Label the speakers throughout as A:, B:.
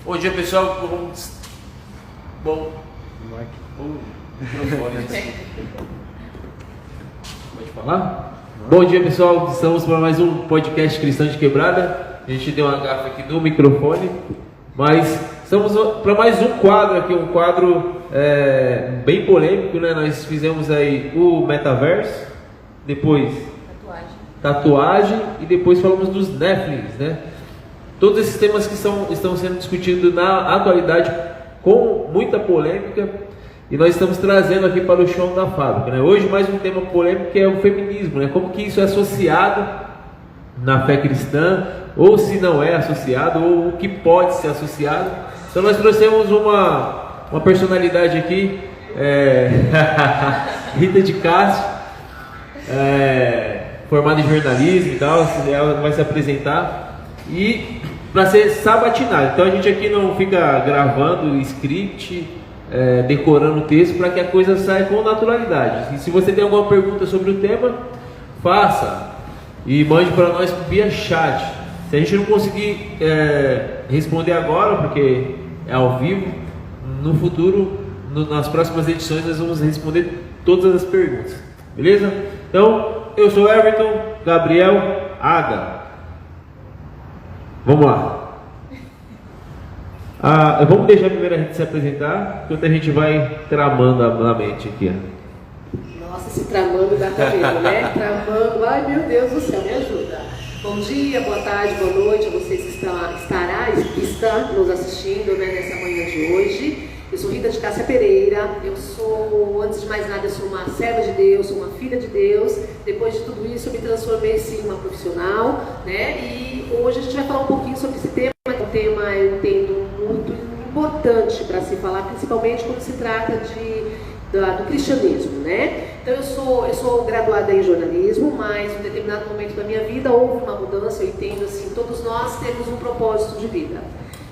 A: Bom dia, pessoal. Bom. Pode falar? Bom dia, pessoal. Estamos para mais um podcast Cristão de Quebrada. A gente deu uma gafa aqui no microfone, mas estamos para mais um quadro aqui, um quadro bem polêmico, né? Nós fizemos aí o metaverso, depois tatuagem e depois falamos dos Netflix, né? Todos esses temas que estão sendo discutidos na atualidade com muita polêmica, e nós estamos trazendo aqui para o chão da fábrica, né? Hoje mais um tema polêmico, que é o feminismo, né? Como que isso é associado na fé cristã, ou se não é associado, ou o que pode ser associado. Então nós trouxemos uma personalidade aqui, Rita de Castro, formada em jornalismo e tal, ela vai se apresentar e para ser sabatinado. Então a gente aqui não fica gravando script, decorando o texto, para que a coisa saia com naturalidade. E se você tem alguma pergunta sobre o tema, faça e mande para nós via chat. Se a gente não conseguir responder agora, porque é ao vivo, no futuro, nas próximas edições, nós vamos responder todas as perguntas. Beleza? Então, eu sou Everton Gabriel Aga. Vamos lá. Vamos deixar primeiro a gente se apresentar, enquanto a gente vai tramando na mente aqui.
B: Nossa, esse tramando dá pra ver, né? Tramando, ai meu Deus do céu, me ajuda. Bom dia, boa tarde, boa noite a vocês que estão nos assistindo, né, nessa manhã de hoje. Eu sou Rita de Cássia Pereira, antes de mais nada, eu sou uma serva de Deus, sou uma filha de Deus. Depois de tudo isso, eu me transformei sim em uma profissional, né? E hoje a gente vai falar um pouquinho sobre esse tema, que é um tema, eu entendo, muito importante para se falar, principalmente quando se trata do cristianismo, né? Então eu sou graduada em jornalismo, mas em um determinado momento da minha vida houve uma mudança. Eu entendo assim, todos nós temos um propósito de vida.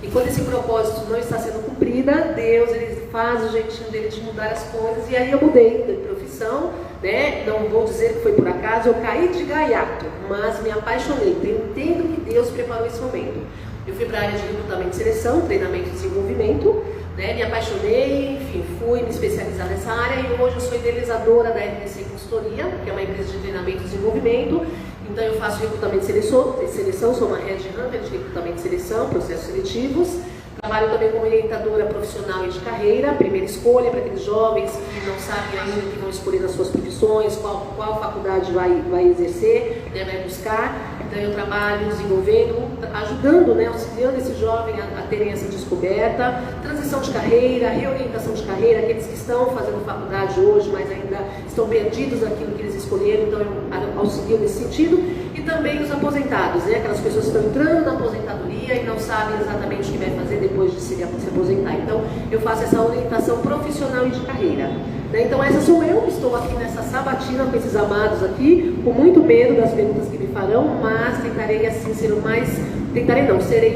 B: E quando esse propósito não está sendo cumprido, Deus ele faz o jeitinho dele de mudar as coisas. E aí eu mudei de profissão, né? Não vou dizer que foi por acaso, eu caí de gaiato, mas me apaixonei. Eu entendo que Deus preparou esse momento. Eu fui para a área de recrutamento e seleção, treinamento e desenvolvimento, né? Me apaixonei, enfim, fui me especializar nessa área e hoje eu sou idealizadora da RDC Consultoria, que é uma empresa de treinamento e desenvolvimento. Então eu faço recrutamento e seleção, sou uma headhunter de recrutamento e seleção, processos seletivos. Trabalho também como orientadora profissional e de carreira, primeira escolha para aqueles jovens que não sabem ainda, que vão escolher as suas profissões, qual faculdade vai exercer, né, vai buscar. Então eu trabalho desenvolvendo, ajudando, né, auxiliando esse jovem a terem essa descoberta, transição de carreira, reorientação de carreira, aqueles que estão fazendo faculdade hoje, mas ainda estão perdidos naquilo que eles escolheram, então eu auxilio nesse sentido. E também os aposentados, né, aquelas pessoas que estão entrando na aposentadoria e não sabem exatamente o que vai fazer depois de se aposentar. Então eu faço essa orientação profissional e de carreira, né? Então essa sou eu, estou aqui nessa sabatina com esses amados aqui, com muito medo das perguntas que me farão, mas tentarei assim serei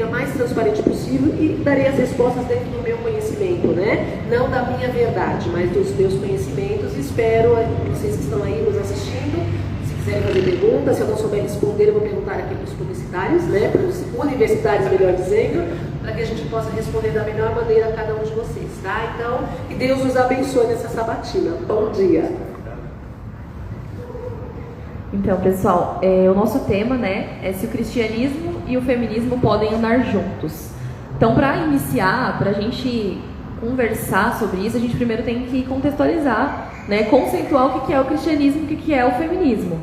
B: a mais transparente possível e darei as respostas dentro do meu conhecimento, né? Não da minha verdade, mas dos meus conhecimentos. Espero vocês que estão aí nos assistindo, se quiserem fazer perguntas, se eu não souber responder, eu vou perguntar aqui para os publicitários, né? Para os universitários, melhor dizendo, para que a gente possa responder da melhor maneira a cada um de vocês, tá? Então, que Deus nos abençoe nessa sabatina. Bom dia!
C: Então, pessoal, o nosso tema, né, é se o cristianismo e o feminismo podem andar juntos. Então, para iniciar, para a gente conversar sobre isso, a gente primeiro tem que contextualizar, né, conceituar o que é o cristianismo e o que é o feminismo.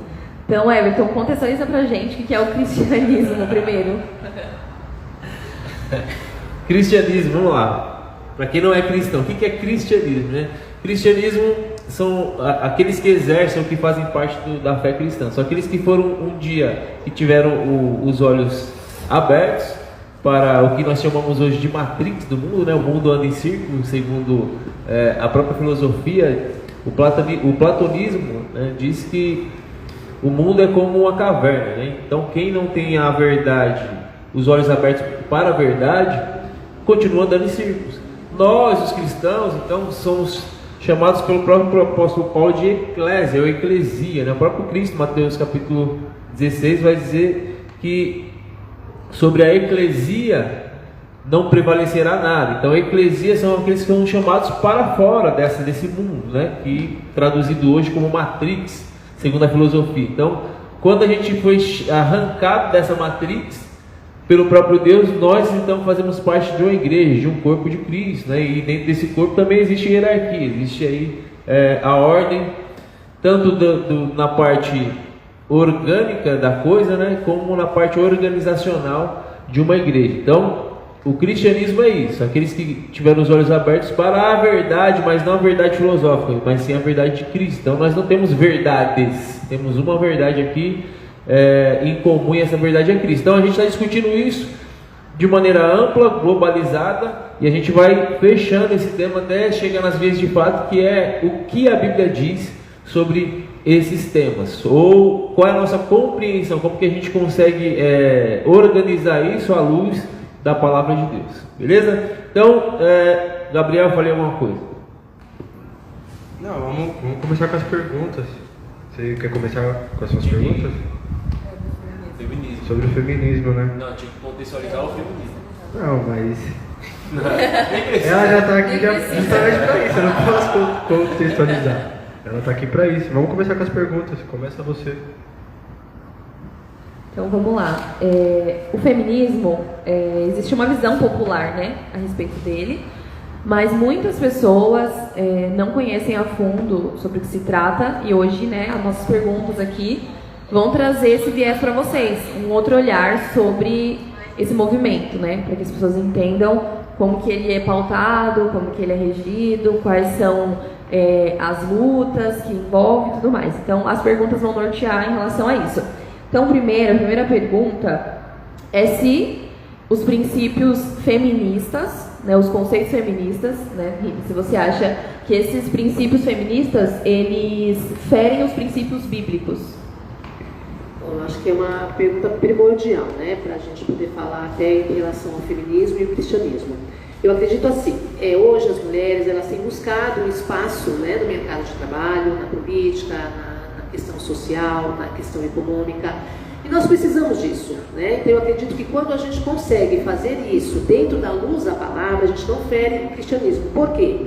C: Então, Everton, contextualiza pra gente o que é o cristianismo primeiro.
A: Cristianismo, vamos lá. Para quem não é cristão, o que é cristianismo, né? Cristianismo são aqueles que exercem ou que fazem parte da fé cristã. São aqueles que foram um dia, que tiveram os olhos abertos para o que nós chamamos hoje de matrix do mundo, né? O mundo anda em círculo, segundo a própria filosofia. O platonismo, né, diz que o mundo é como uma caverna, né? Então quem não tem a verdade, os olhos abertos para a verdade, continua andando em círculos. Nós, os cristãos, então, somos chamados pelo próprio apóstolo Paulo de eclésia, ou eclesia, né? O próprio Cristo, Mateus capítulo 16, vai dizer que sobre a eclesia não prevalecerá nada. Então, a eclesia são aqueles que são chamados para fora desse mundo, né? Que traduzido hoje como matrix, segundo a filosofia. Então, quando a gente foi arrancado dessa matrix pelo próprio Deus, nós então fazemos parte de uma igreja, de um corpo de Cristo, né? E dentro desse corpo também existe hierarquia, existe aí a ordem, tanto na parte orgânica da coisa, né? Como na parte organizacional de uma igreja. Então, o cristianismo é isso, aqueles que tiveram os olhos abertos para a verdade, mas não a verdade filosófica, mas sim a verdade de Cristo. Então nós não temos verdades, temos uma verdade aqui em comum, e essa verdade é Cristo. Então a gente está discutindo isso de maneira ampla, globalizada, e a gente vai fechando esse tema até chegar nas vias de fato, que é o que a Bíblia diz sobre esses temas, ou qual é a nossa compreensão, como que a gente consegue organizar isso à luz da palavra de Deus, beleza? Então, Gabriel, eu falei alguma coisa?
D: Não, vamos começar com as perguntas. Você quer começar com as suas perguntas?
A: Feminismo.
D: Sobre o feminismo, né?
A: Não, tinha que contextualizar o feminismo.
D: Não, mas... Ela já tá aqui justamente pra isso, eu não posso contextualizar. Ela tá aqui pra isso. Vamos começar com as perguntas, começa você.
C: Então vamos lá. O feminismo, existe uma visão popular, né, a respeito dele, mas muitas pessoas não conhecem a fundo sobre o que se trata, e hoje, né, as nossas perguntas aqui vão trazer esse viés para vocês, um outro olhar sobre esse movimento, né, para que as pessoas entendam como que ele é pautado, como que ele é regido, quais são as lutas que envolve e tudo mais. Então as perguntas vão nortear em relação a isso. Então, a primeira pergunta é se os princípios feministas, né, os conceitos feministas, né, se você acha que esses princípios feministas, eles ferem os princípios bíblicos.
B: Bom, eu acho que é uma pergunta primordial, né, para a gente poder falar até em relação ao feminismo e ao cristianismo. Eu acredito assim, hoje as mulheres elas têm buscado um espaço, né, no mercado de trabalho, na política, na questão social, na questão econômica, e nós precisamos disso, né? Então eu acredito que quando a gente consegue fazer isso dentro da luz da palavra, a gente não fere o cristianismo. Por quê?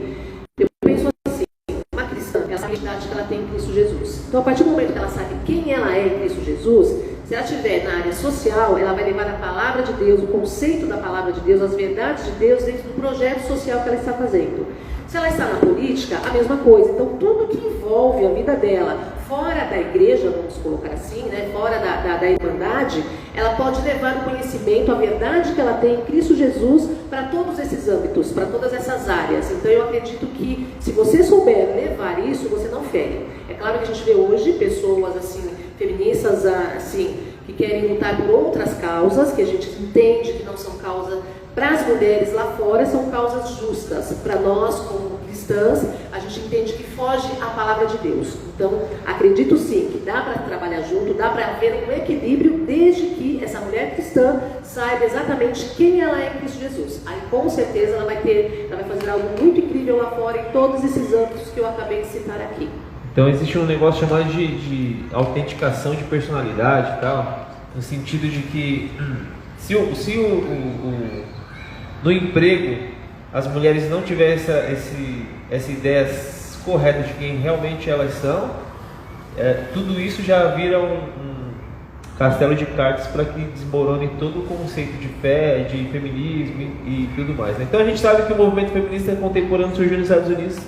B: Eu penso assim, uma cristã, ela sabe a identidade que ela tem em Cristo Jesus. Então a partir do momento que ela sabe quem ela é em Cristo Jesus, se ela estiver na área social, ela vai levar a palavra de Deus, o conceito da palavra de Deus, as verdades de Deus dentro do projeto social que ela está fazendo. Se ela está na política, a mesma coisa. Então tudo que envolve a vida dela, fora da igreja, vamos colocar assim, né, fora da irmandade, ela pode levar o conhecimento, a verdade que ela tem em Cristo Jesus para todos esses âmbitos, para todas essas áreas. Então eu acredito que se você souber levar isso, você não fere. É claro que a gente vê hoje pessoas assim, feministas assim, que querem lutar por outras causas, que a gente entende que não são causas para as mulheres lá fora, são causas justas. Para nós, como cristãs, a gente entende que foge à palavra de Deus. Então, acredito sim que dá para trabalhar junto, dá para haver um equilíbrio, desde que essa mulher cristã saiba exatamente quem ela é em Cristo Jesus. Aí, com certeza, ela vai fazer algo muito incrível lá fora, em todos esses âmbitos que eu acabei de citar aqui.
A: Então existe um negócio chamado de autenticação de personalidade e tal, no sentido de que no emprego as mulheres não tiverem essa ideia correta de quem realmente elas são, tudo isso já vira um castelo de cartas para que desmorone todo o conceito de fé, de feminismo e tudo mais, né? Então a gente sabe que o movimento feminista contemporâneo surgiu nos Estados Unidos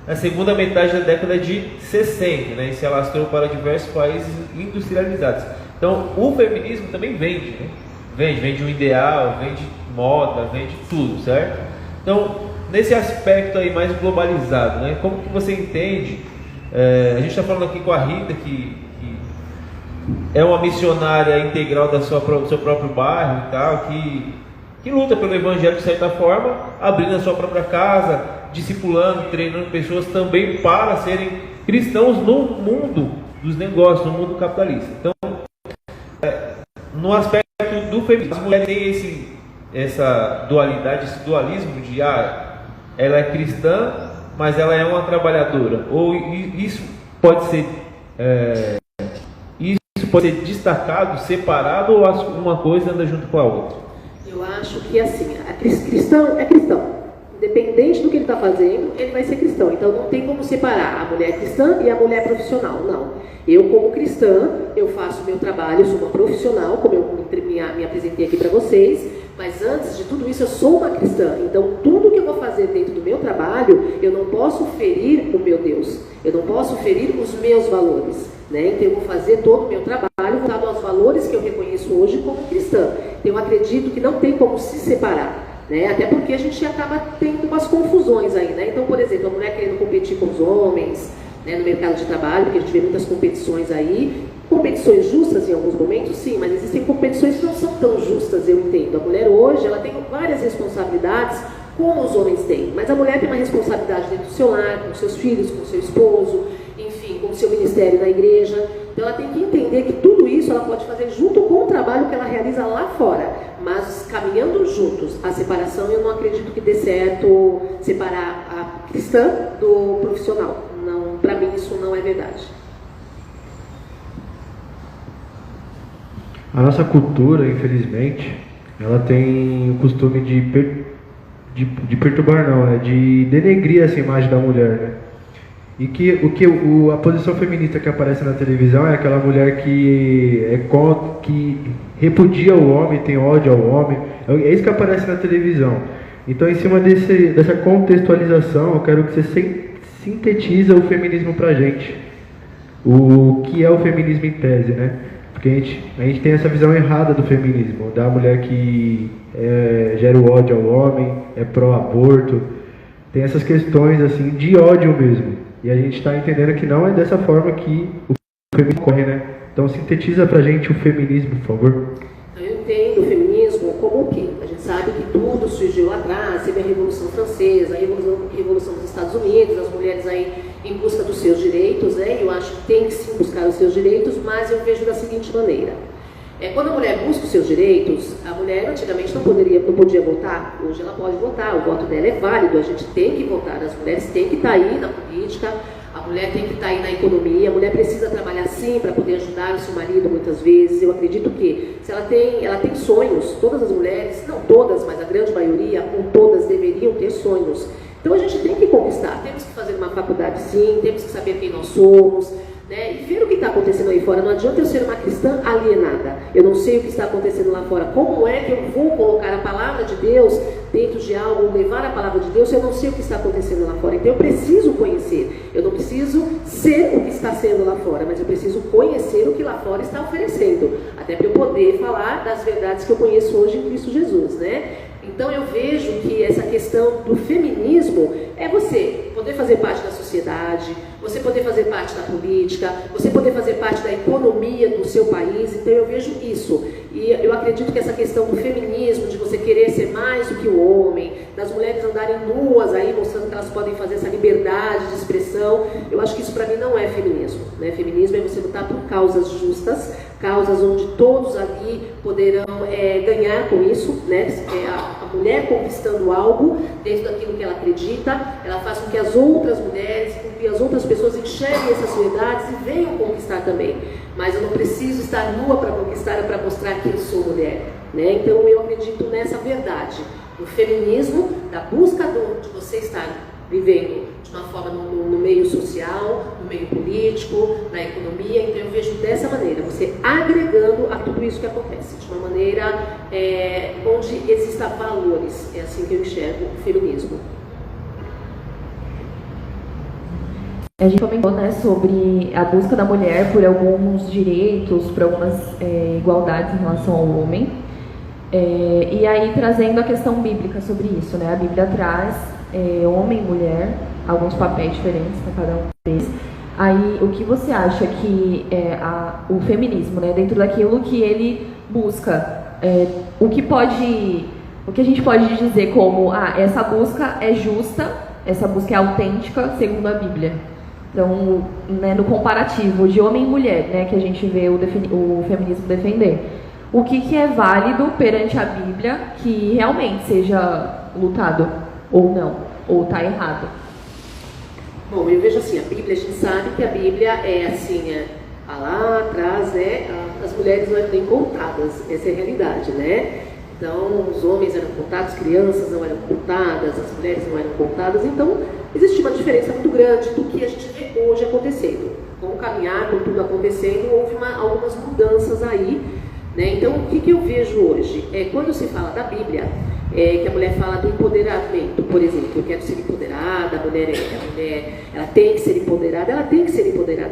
A: na segunda metade da década de 60, né, e se alastrou para diversos países industrializados. Então o feminismo também vende, né? Vende um ideal, vende moda, vende tudo, certo? Então, nesse aspecto aí mais globalizado, né, como que você entende, a gente está falando aqui com a Rita, que é uma missionária integral do seu próprio bairro e tal, que luta pelo evangelho de certa forma, abrindo a sua própria casa, discipulando, treinando pessoas também para serem cristãos no mundo dos negócios, no mundo capitalista. Então, no aspecto do feminismo, as mulheres têm essa dualidade, esse dualismo de ela é cristã, mas ela é uma trabalhadora, ou isso pode ser destacado, separado, ou uma coisa anda junto com a outra?
B: Eu acho que assim, cristão é cristão. Independente do que ele está fazendo, ele vai ser cristão. Então não tem como separar a mulher cristã e a mulher profissional, não. Eu, como cristã, eu faço o meu trabalho, eu sou uma profissional, como eu me apresentei aqui para vocês, mas antes de tudo isso eu sou uma cristã. Então tudo que eu vou fazer dentro do meu trabalho, eu não posso ferir o meu Deus, eu não posso ferir os meus valores, né? Então eu vou fazer todo o meu trabalho voltado aos valores que eu reconheço hoje como cristã. Então eu acredito que não tem como se separar. Né? Até porque a gente acaba tendo umas confusões aí, né? Então, por exemplo, a mulher querendo competir com os homens, né, no mercado de trabalho, porque a gente vê muitas competições aí, competições justas em alguns momentos, sim, mas existem competições que não são tão justas, eu entendo. A mulher hoje, ela tem várias responsabilidades, como os homens têm, mas a mulher tem uma responsabilidade dentro do seu lar, com seus filhos, com seu esposo, enfim, com o seu ministério na igreja. Então ela tem que entender que tudo isso ela pode fazer junto com o trabalho que ela realiza lá fora, mas caminhando juntos. A separação, eu não acredito que dê certo separar a cristã do profissional. Não, para mim isso não é verdade.
D: A nossa cultura, infelizmente, ela tem o costume de perturbar, não, de denegrir essa imagem da mulher, né? E a posição feminista que aparece na televisão é aquela mulher que repudia o homem, tem ódio ao homem. É isso que aparece na televisão. Então, em cima dessa contextualização, eu quero que você sintetiza o feminismo pra gente. O que é o feminismo em tese, né? Porque a gente tem essa visão errada do feminismo, da mulher que gera o ódio ao homem, é pró-aborto. Tem essas questões assim de ódio mesmo. E a gente está entendendo que não é dessa forma que o feminismo corre, né? Então sintetiza pra gente o feminismo, por favor.
B: Eu entendo o feminismo como o quê? A gente sabe que tudo surgiu lá atrás, teve a Revolução Francesa, a Revolução dos Estados Unidos, as mulheres aí em busca dos seus direitos, né? Eu acho que tem que sim buscar os seus direitos, mas eu vejo da seguinte maneira. Quando a mulher busca os seus direitos, a mulher antigamente não podia votar, hoje ela pode votar, o voto dela é válido, a gente tem que votar, as mulheres têm que estar aí na política, a mulher tem que estar aí na economia, a mulher precisa trabalhar sim para poder ajudar o seu marido muitas vezes. Eu acredito que se ela tem sonhos, todas as mulheres, não todas, mas a grande maioria, ou todas deveriam ter sonhos. Então a gente tem que conquistar, temos que fazer uma faculdade sim, temos que saber quem nós somos, né? E ver o que está acontecendo aí fora. Não adianta eu ser uma cristã alienada. Eu não sei o que está acontecendo lá fora. Como é que eu vou colocar a palavra de Deus dentro de algo, levar a palavra de Deus, se eu não sei o que está acontecendo lá fora? Então eu preciso conhecer. Eu não preciso ser o que está sendo lá fora, mas eu preciso conhecer o que lá fora está oferecendo. Até para eu poder falar das verdades que eu conheço hoje em Cristo Jesus, né? Então eu vejo que essa questão do feminismo é você poder fazer parte da sociedade, você poder fazer parte da política, você poder fazer parte da economia do seu país. Então eu vejo isso. E eu acredito que essa questão do feminismo, de você querer ser mais do que o homem, das mulheres andarem nuas aí, mostrando que elas podem fazer essa liberdade de expressão, eu acho que isso para mim não é feminismo, né? Feminismo é você lutar por causas justas, causas onde todos ali poderão ganhar com isso, né? A mulher conquistando algo dentro daquilo que ela acredita, ela faz com que as outras mulheres, com que as outras pessoas enxerguem essas verdades e venham conquistar também. Mas eu não preciso estar nua para conquistar, é para mostrar que eu sou mulher, né? Então eu acredito nessa verdade, no feminismo, da busca de você estar vivendo de uma forma no meio social, no meio político, na economia. Então eu vejo dessa maneira, você agregando a tudo isso que acontece, de uma maneira onde existam valores. É assim que eu enxergo o feminismo.
C: A gente comentou, né, sobre a busca da mulher por alguns direitos, por algumas igualdades em relação ao homem. E aí trazendo a questão bíblica sobre isso, né? A Bíblia traz homem e mulher, alguns papéis diferentes para cada um deles. Aí o que você acha que é o feminismo, né? Dentro daquilo que ele busca, o que a gente pode dizer como essa busca é justa, essa busca é autêntica segundo a Bíblia. Então, né, no comparativo de homem e mulher, né, que a gente vê o feminismo defender, o que é válido perante a Bíblia que realmente seja lutado ou não, ou está errado?
B: Bom, eu vejo assim, a Bíblia, a gente sabe que a Bíblia é assim, lá atrás, né, as mulheres não eram nem contadas, essa é a realidade, né? Então, os homens eram contados, crianças não eram contadas, as mulheres não eram contadas. Então, existia uma diferença muito grande do que a gente vê hoje acontecendo. Com o caminhar, com tudo acontecendo, houve algumas mudanças aí, né? Então, o que eu vejo hoje? Quando se fala da Bíblia, que a mulher fala do empoderamento, por exemplo, eu quero ser empoderada, a mulher ela tem que ser empoderada,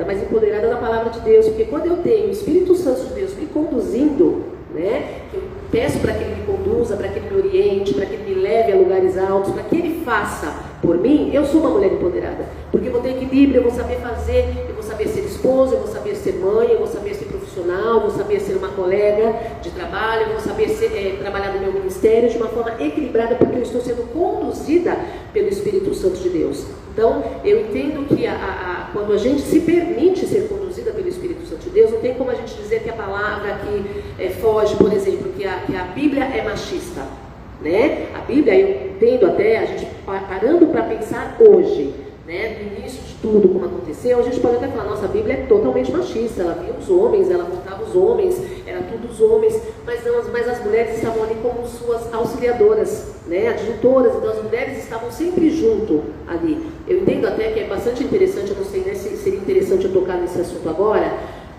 B: mas empoderada da palavra de Deus, porque quando eu tenho o Espírito Santo de Deus me conduzindo, né, eu peço para que Ele me conduza, para que Ele me oriente, para que Ele me leve a lugares altos, para que Ele faça por mim, eu sou uma mulher empoderada, porque eu vou ter equilíbrio, eu vou saber fazer, eu vou saber ser esposa, eu vou saber ser mãe, eu vou saber ser profissional, eu vou saber ser uma colega de trabalho, eu vou saber trabalhar no meu ministério de uma forma equilibrada, porque eu estou sendo conduzida pelo Espírito Santo de Deus. Então, eu entendo que quando a gente se permite ser conduzida pelo Espírito Santo de Deus, não tem como a gente dizer que a palavra que foge, por exemplo, que a Bíblia é machista, né? A Bíblia, eu entendo até, a gente parando para pensar hoje, né, no início de tudo como aconteceu, a gente pode até falar, nossa, a Bíblia é totalmente machista, ela via os homens, ela contava os homens, era tudo os homens, mas as mulheres estavam ali como suas auxiliadoras, né, adjuntoras, então as mulheres estavam sempre junto ali. Eu entendo até que é bastante interessante, eu não sei, né, se seria interessante eu tocar nesse assunto agora,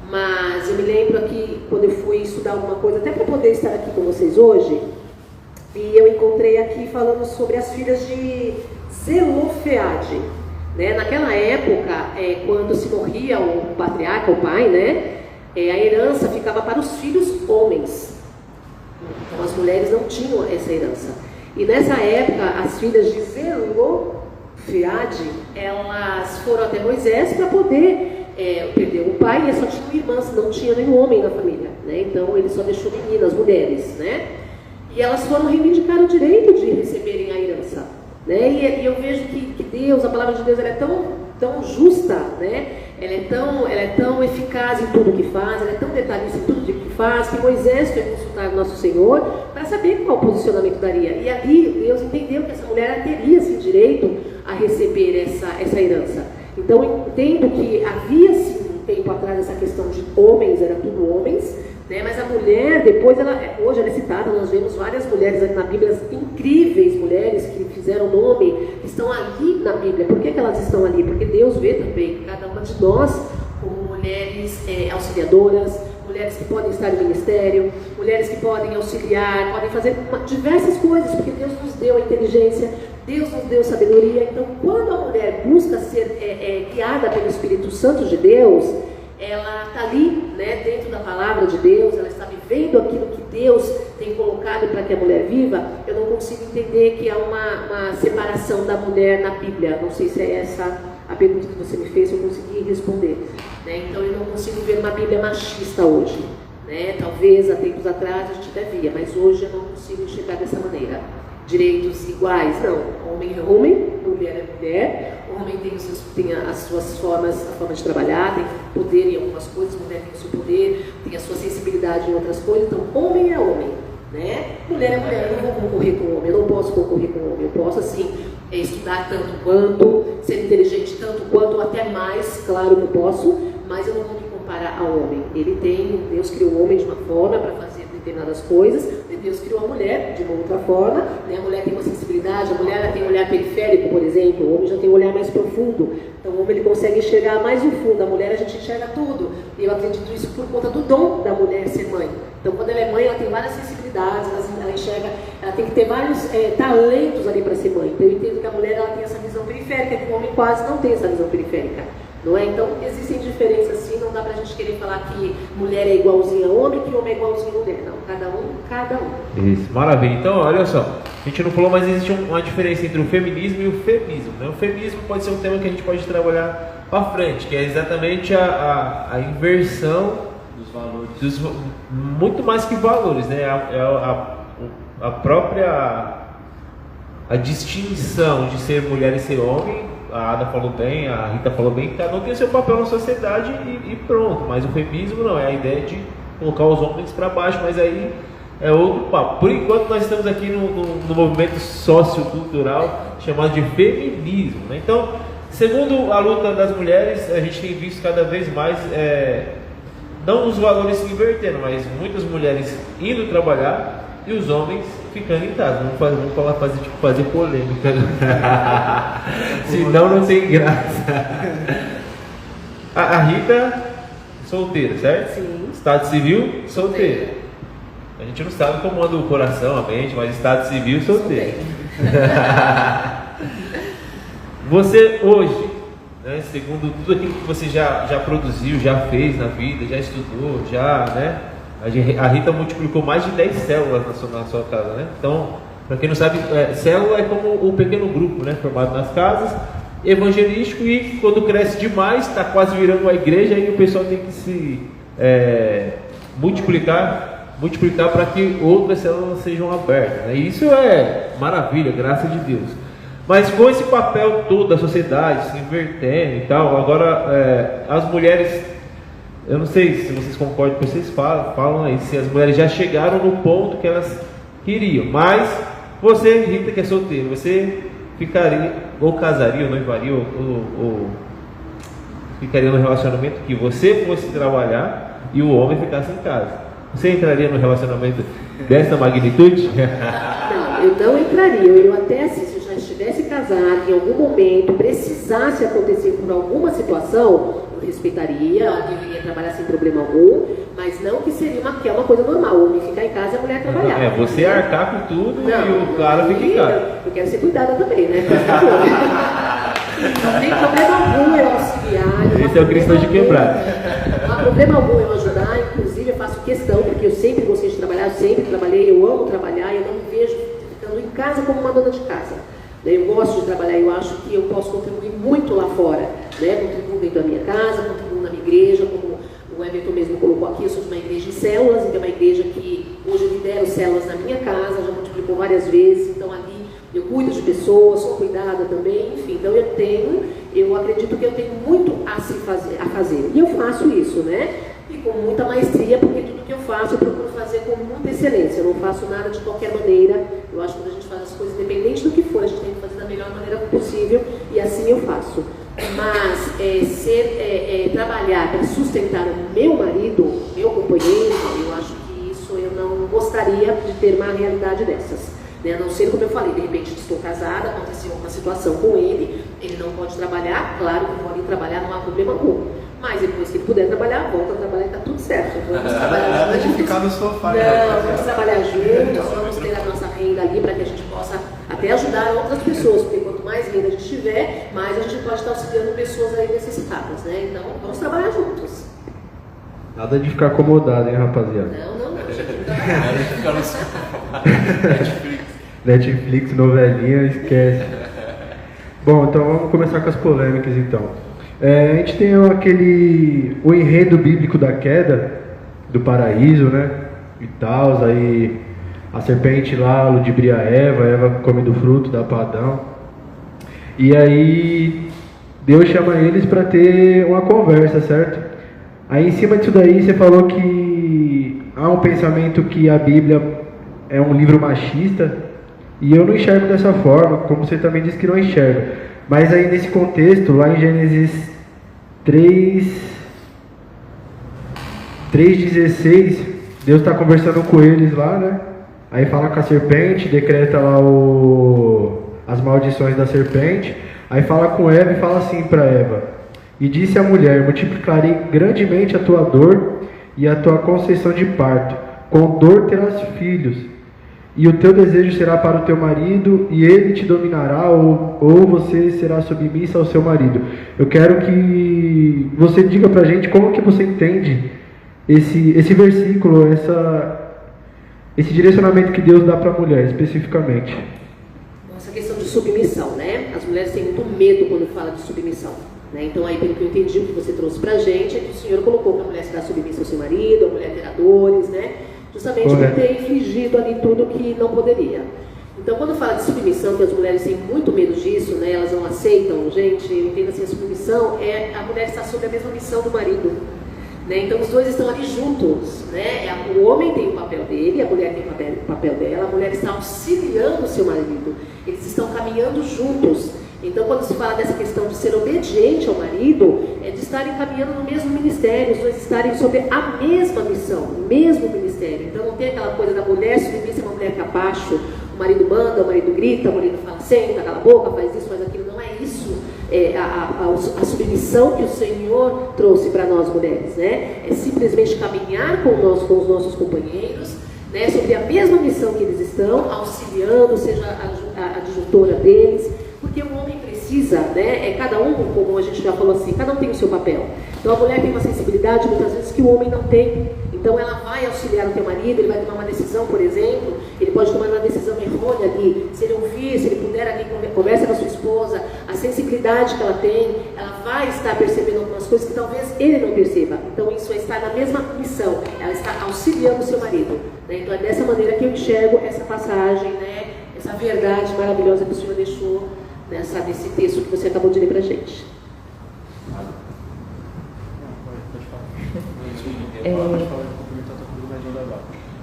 B: mas eu me lembro aqui, quando eu fui estudar alguma coisa, até para poder estar aqui com vocês hoje, e eu encontrei aqui falando sobre as filhas de Zelofeade. Né? Naquela época, quando se morria o patriarca, o pai, né? A herança ficava para os filhos homens. Então as mulheres não tinham essa herança. E nessa época, as filhas de Zelofeade, elas foram até Moisés para poder perder o pai, e só tinham irmãs, não tinha nenhum homem na família. Né? Então ele só deixou meninas, mulheres, né? E elas foram reivindicar o direito de receberem a herança, né? E eu vejo que Deus, a palavra de Deus, ela é tão justa, né? Ela é tão eficaz em tudo que faz, ela é tão detalhista em tudo que faz, que Moisés foi consultar o nosso Senhor para saber qual posicionamento daria. E ali Deus entendeu que essa mulher teria esse direito a receber essa herança. Então eu entendo que havia sim um tempo atrás essa questão de homens, era tudo homens, né? Mas a mulher, depois, hoje ela é citada, nós vemos várias mulheres na Bíblia, incríveis mulheres que fizeram nome, que estão ali na Bíblia. Por que elas estão ali? Porque Deus vê também cada uma de nós como mulheres auxiliadoras, mulheres que podem estar no ministério, mulheres que podem auxiliar, podem fazer diversas coisas, porque Deus nos deu a inteligência, Deus nos deu sabedoria. Então, quando a mulher busca ser guiada pelo Espírito Santo de Deus, ela está ali, né, dentro da palavra de Deus, ela está vivendo aquilo que Deus tem colocado para que a mulher viva. Eu não consigo entender que há uma separação da mulher na Bíblia. Não sei se é essa a pergunta que você me fez, eu consegui responder. Né? Então eu não consigo ver uma Bíblia machista hoje. Né? Talvez há tempos atrás a gente até via, mas hoje eu não consigo enxergar dessa maneira. Direitos iguais, não. Homem é homem, mulher é mulher. O homem tem as suas formas, a forma de trabalhar, tem poder em algumas coisas, mulher tem o seu poder, tem a sua sensibilidade em outras coisas. Então, homem é homem, né? Mulher é mulher. Eu não vou concorrer com o homem, eu não posso concorrer com o homem. Eu posso, assim, estudar tanto quanto, ser inteligente tanto quanto, até mais, claro que eu posso, mas eu não vou me comparar ao homem. Deus criou o homem de uma forma para fazer determinadas coisas, Deus criou a mulher de uma outra forma, né? A mulher tem uma sensibilidade, a mulher ela tem um olhar periférico, por exemplo, o homem já tem um olhar mais profundo, então o homem ele consegue enxergar mais o fundo, a mulher a gente enxerga tudo, e eu acredito isso por conta do dom da mulher ser mãe. Então quando ela é mãe, ela tem várias sensibilidades, ela enxerga, ela tem que ter vários talentos ali para ser mãe. Então eu entendo que a mulher ela tem essa visão periférica, que o homem quase não tem essa visão periférica. Não é? Então, existem diferenças sim, não dá pra gente querer falar que mulher é igualzinha a homem, que homem é igualzinho a mulher. Não, cada um.
A: Isso, maravilha. Então, olha só, a gente não falou, mas existe uma diferença entre o feminismo e o feminismo. Né? O feminismo pode ser um tema que a gente pode trabalhar para frente, que é exatamente a inversão dos valores. Muito mais que valores, né? A própria distinção de ser mulher e ser homem. A Ada falou bem, a Rita falou bem, que cada um tem o seu papel na sociedade e pronto. Mas o feminismo não, é a ideia de colocar os homens para baixo, mas aí é outro papo. Por enquanto nós estamos aqui no movimento sociocultural chamado de feminismo. Né? Então, segundo a luta das mulheres, a gente tem visto cada vez mais, não os valores se invertendo, mas muitas mulheres indo trabalhar e os homens ficando em casa. Vamos falar, fazer polêmica. Senão não tem graça. A Rita, solteira, certo?
B: Sim.
A: Estado civil, solteira. A gente não sabe como anda o coração, a mente, mas estado civil, solteira. Você hoje, né, segundo tudo aquilo que você já produziu, já fez na vida, já estudou, né? A Rita multiplicou mais de 10 células na sua casa, né? Então, para quem não sabe, célula é como um pequeno grupo, né, formado nas casas, evangelístico, e quando cresce demais, está quase virando uma igreja, e o pessoal tem que se multiplicar para que outras células sejam abertas, né? E isso é maravilha, graças de Deus. Mas com esse papel todo da sociedade se invertendo e tal, agora as mulheres, eu não sei se vocês concordam com o que vocês falam aí, se as mulheres já chegaram no ponto que elas queriam, mas você, Rita, que é solteira, você ficaria, ou casaria, ou noivaria, ou ficaria no relacionamento que você fosse trabalhar e o homem ficasse em casa? Você entraria no relacionamento dessa magnitude?
B: Não, eu não entraria. Eu até assim, se eu já estivesse casada, em algum momento precisasse acontecer por alguma situação, eu respeitaria, eu iria trabalhar sem problema algum, mas não que seria que é uma coisa normal, o homem ficar em casa e a mulher trabalhar.
A: Você arcar com tudo e o cara fica em casa.
B: Eu quero ser cuidada também, né? Não tem problema algum eu auxiliar.
A: Esse é o cristão de quebrada.
B: Não há problema algum eu ajudar, inclusive eu faço questão, porque eu sempre gostei de trabalhar, eu sempre trabalhei, eu amo trabalhar, eu não me vejo ficando em casa como uma dona de casa. Eu gosto de trabalhar, eu acho que eu posso contribuir muito lá fora, né? Contribuo dentro da minha casa, contribuo na minha igreja, como o Everton mesmo colocou aqui, eu sou de uma igreja em células, então é uma igreja que hoje eu lidero células na minha casa, já multiplicou várias vezes, então ali eu cuido de pessoas, sou cuidada também, enfim, então eu acredito que eu tenho muito a fazer, e eu faço isso, né? E com muita maestria, porque tudo que eu faço eu procuro fazer com muita excelência, eu não faço nada de qualquer maneira. Eu acho que quando a gente faz as coisas, independente do que for, a gente tem que fazer da melhor maneira possível, e assim eu faço. Mas trabalhar para sustentar o meu marido, meu companheiro, eu acho que isso eu não gostaria de ter uma realidade dessas. Né? A não ser, como eu falei, de repente estou casada, aconteceu uma situação com ele não pode trabalhar, claro que pode trabalhar, não há problema algum. Mas depois que ele puder trabalhar, volta a trabalhar e está tudo certo. Vamos trabalhar juntos.
E: Ficar no sofá.
B: Não, vamos trabalhar juntos, vamos ter a nossa renda ali para que a gente possa até ajudar outras pessoas, porque quanto mais renda a gente tiver, mais a gente pode estar auxiliando pessoas aí necessitadas, né? Então, vamos trabalhar juntos.
D: Nada de ficar acomodado, hein, rapaziada?
B: Não.
E: A gente fica no sofá.
D: Netflix, novelinha, esquece. Bom, então vamos começar com as polêmicas, então. A gente tem o enredo bíblico da queda do paraíso, né? E tal, aí a serpente lá ludibria a Eva come do fruto, dá para Adão. E aí Deus chama eles para ter uma conversa, certo? Aí em cima disso daí você falou que há um pensamento que a Bíblia é um livro machista, e eu não enxergo dessa forma, como você também disse que não enxerga. Mas aí nesse contexto, lá em Gênesis 3:16, Deus está conversando com eles lá, né? Aí fala com a serpente, decreta lá as maldições da serpente. Aí fala com Eva e fala assim para Eva: e disse a mulher: multiplicarei grandemente a tua dor e a tua conceição de parto. Com dor terás filhos, e o teu desejo será para o teu marido, e ele te dominará, ou você será submissa ao seu marido. Eu quero que você diga pra gente como que você entende esse versículo, esse direcionamento que Deus dá para a mulher, especificamente.
B: Essa questão de submissão, né? As mulheres têm muito medo quando fala de submissão, né? Então aí, pelo que eu entendi, o que você trouxe pra gente é que o Senhor colocou que a mulher será submissa ao seu marido, a mulher terá dores, né? Justamente por ter infligido ali tudo que não poderia. Então, quando fala de submissão, que as mulheres têm muito medo disso, né? Elas não aceitam, gente, eu entendo assim, a submissão é a mulher estar sob a mesma missão do marido, né? Então, os dois estão ali juntos, né? O homem tem o papel dele, a mulher tem o papel dela, a mulher está auxiliando o seu marido, eles estão caminhando juntos. Então, quando se fala dessa questão de ser obediente ao marido, é de estarem caminhando no mesmo ministério, os dois estarem sob a mesma missão, o mesmo ministério. Então, não tem aquela coisa da mulher submissa, uma mulher capacho, o marido manda, o marido grita, o marido fala, senta, cala a boca, faz isso, faz aquilo. Não é isso a submissão que o Senhor trouxe para nós mulheres, né? É simplesmente caminhar com os nossos companheiros, né, sobre a mesma missão que eles estão, auxiliando, seja a adjutora deles, porque o homem precisa, né, cada um, como a gente já falou assim, cada um tem o seu papel. Então a mulher tem uma sensibilidade muitas vezes que o homem não tem. Então ela vai auxiliar o teu marido, ele vai tomar uma decisão, por exemplo, ele pode tomar uma decisão errônea ali, se ele ouvir, se ele puder ali, conversa com a sua esposa, a sensibilidade que ela tem, ela vai estar percebendo algumas coisas que talvez ele não perceba. Então isso está na mesma missão, ela está auxiliando o seu marido, né? Então é dessa maneira que eu enxergo essa passagem, né? Essa verdade maravilhosa que o Senhor deixou nesse texto que você acabou de ler para a gente.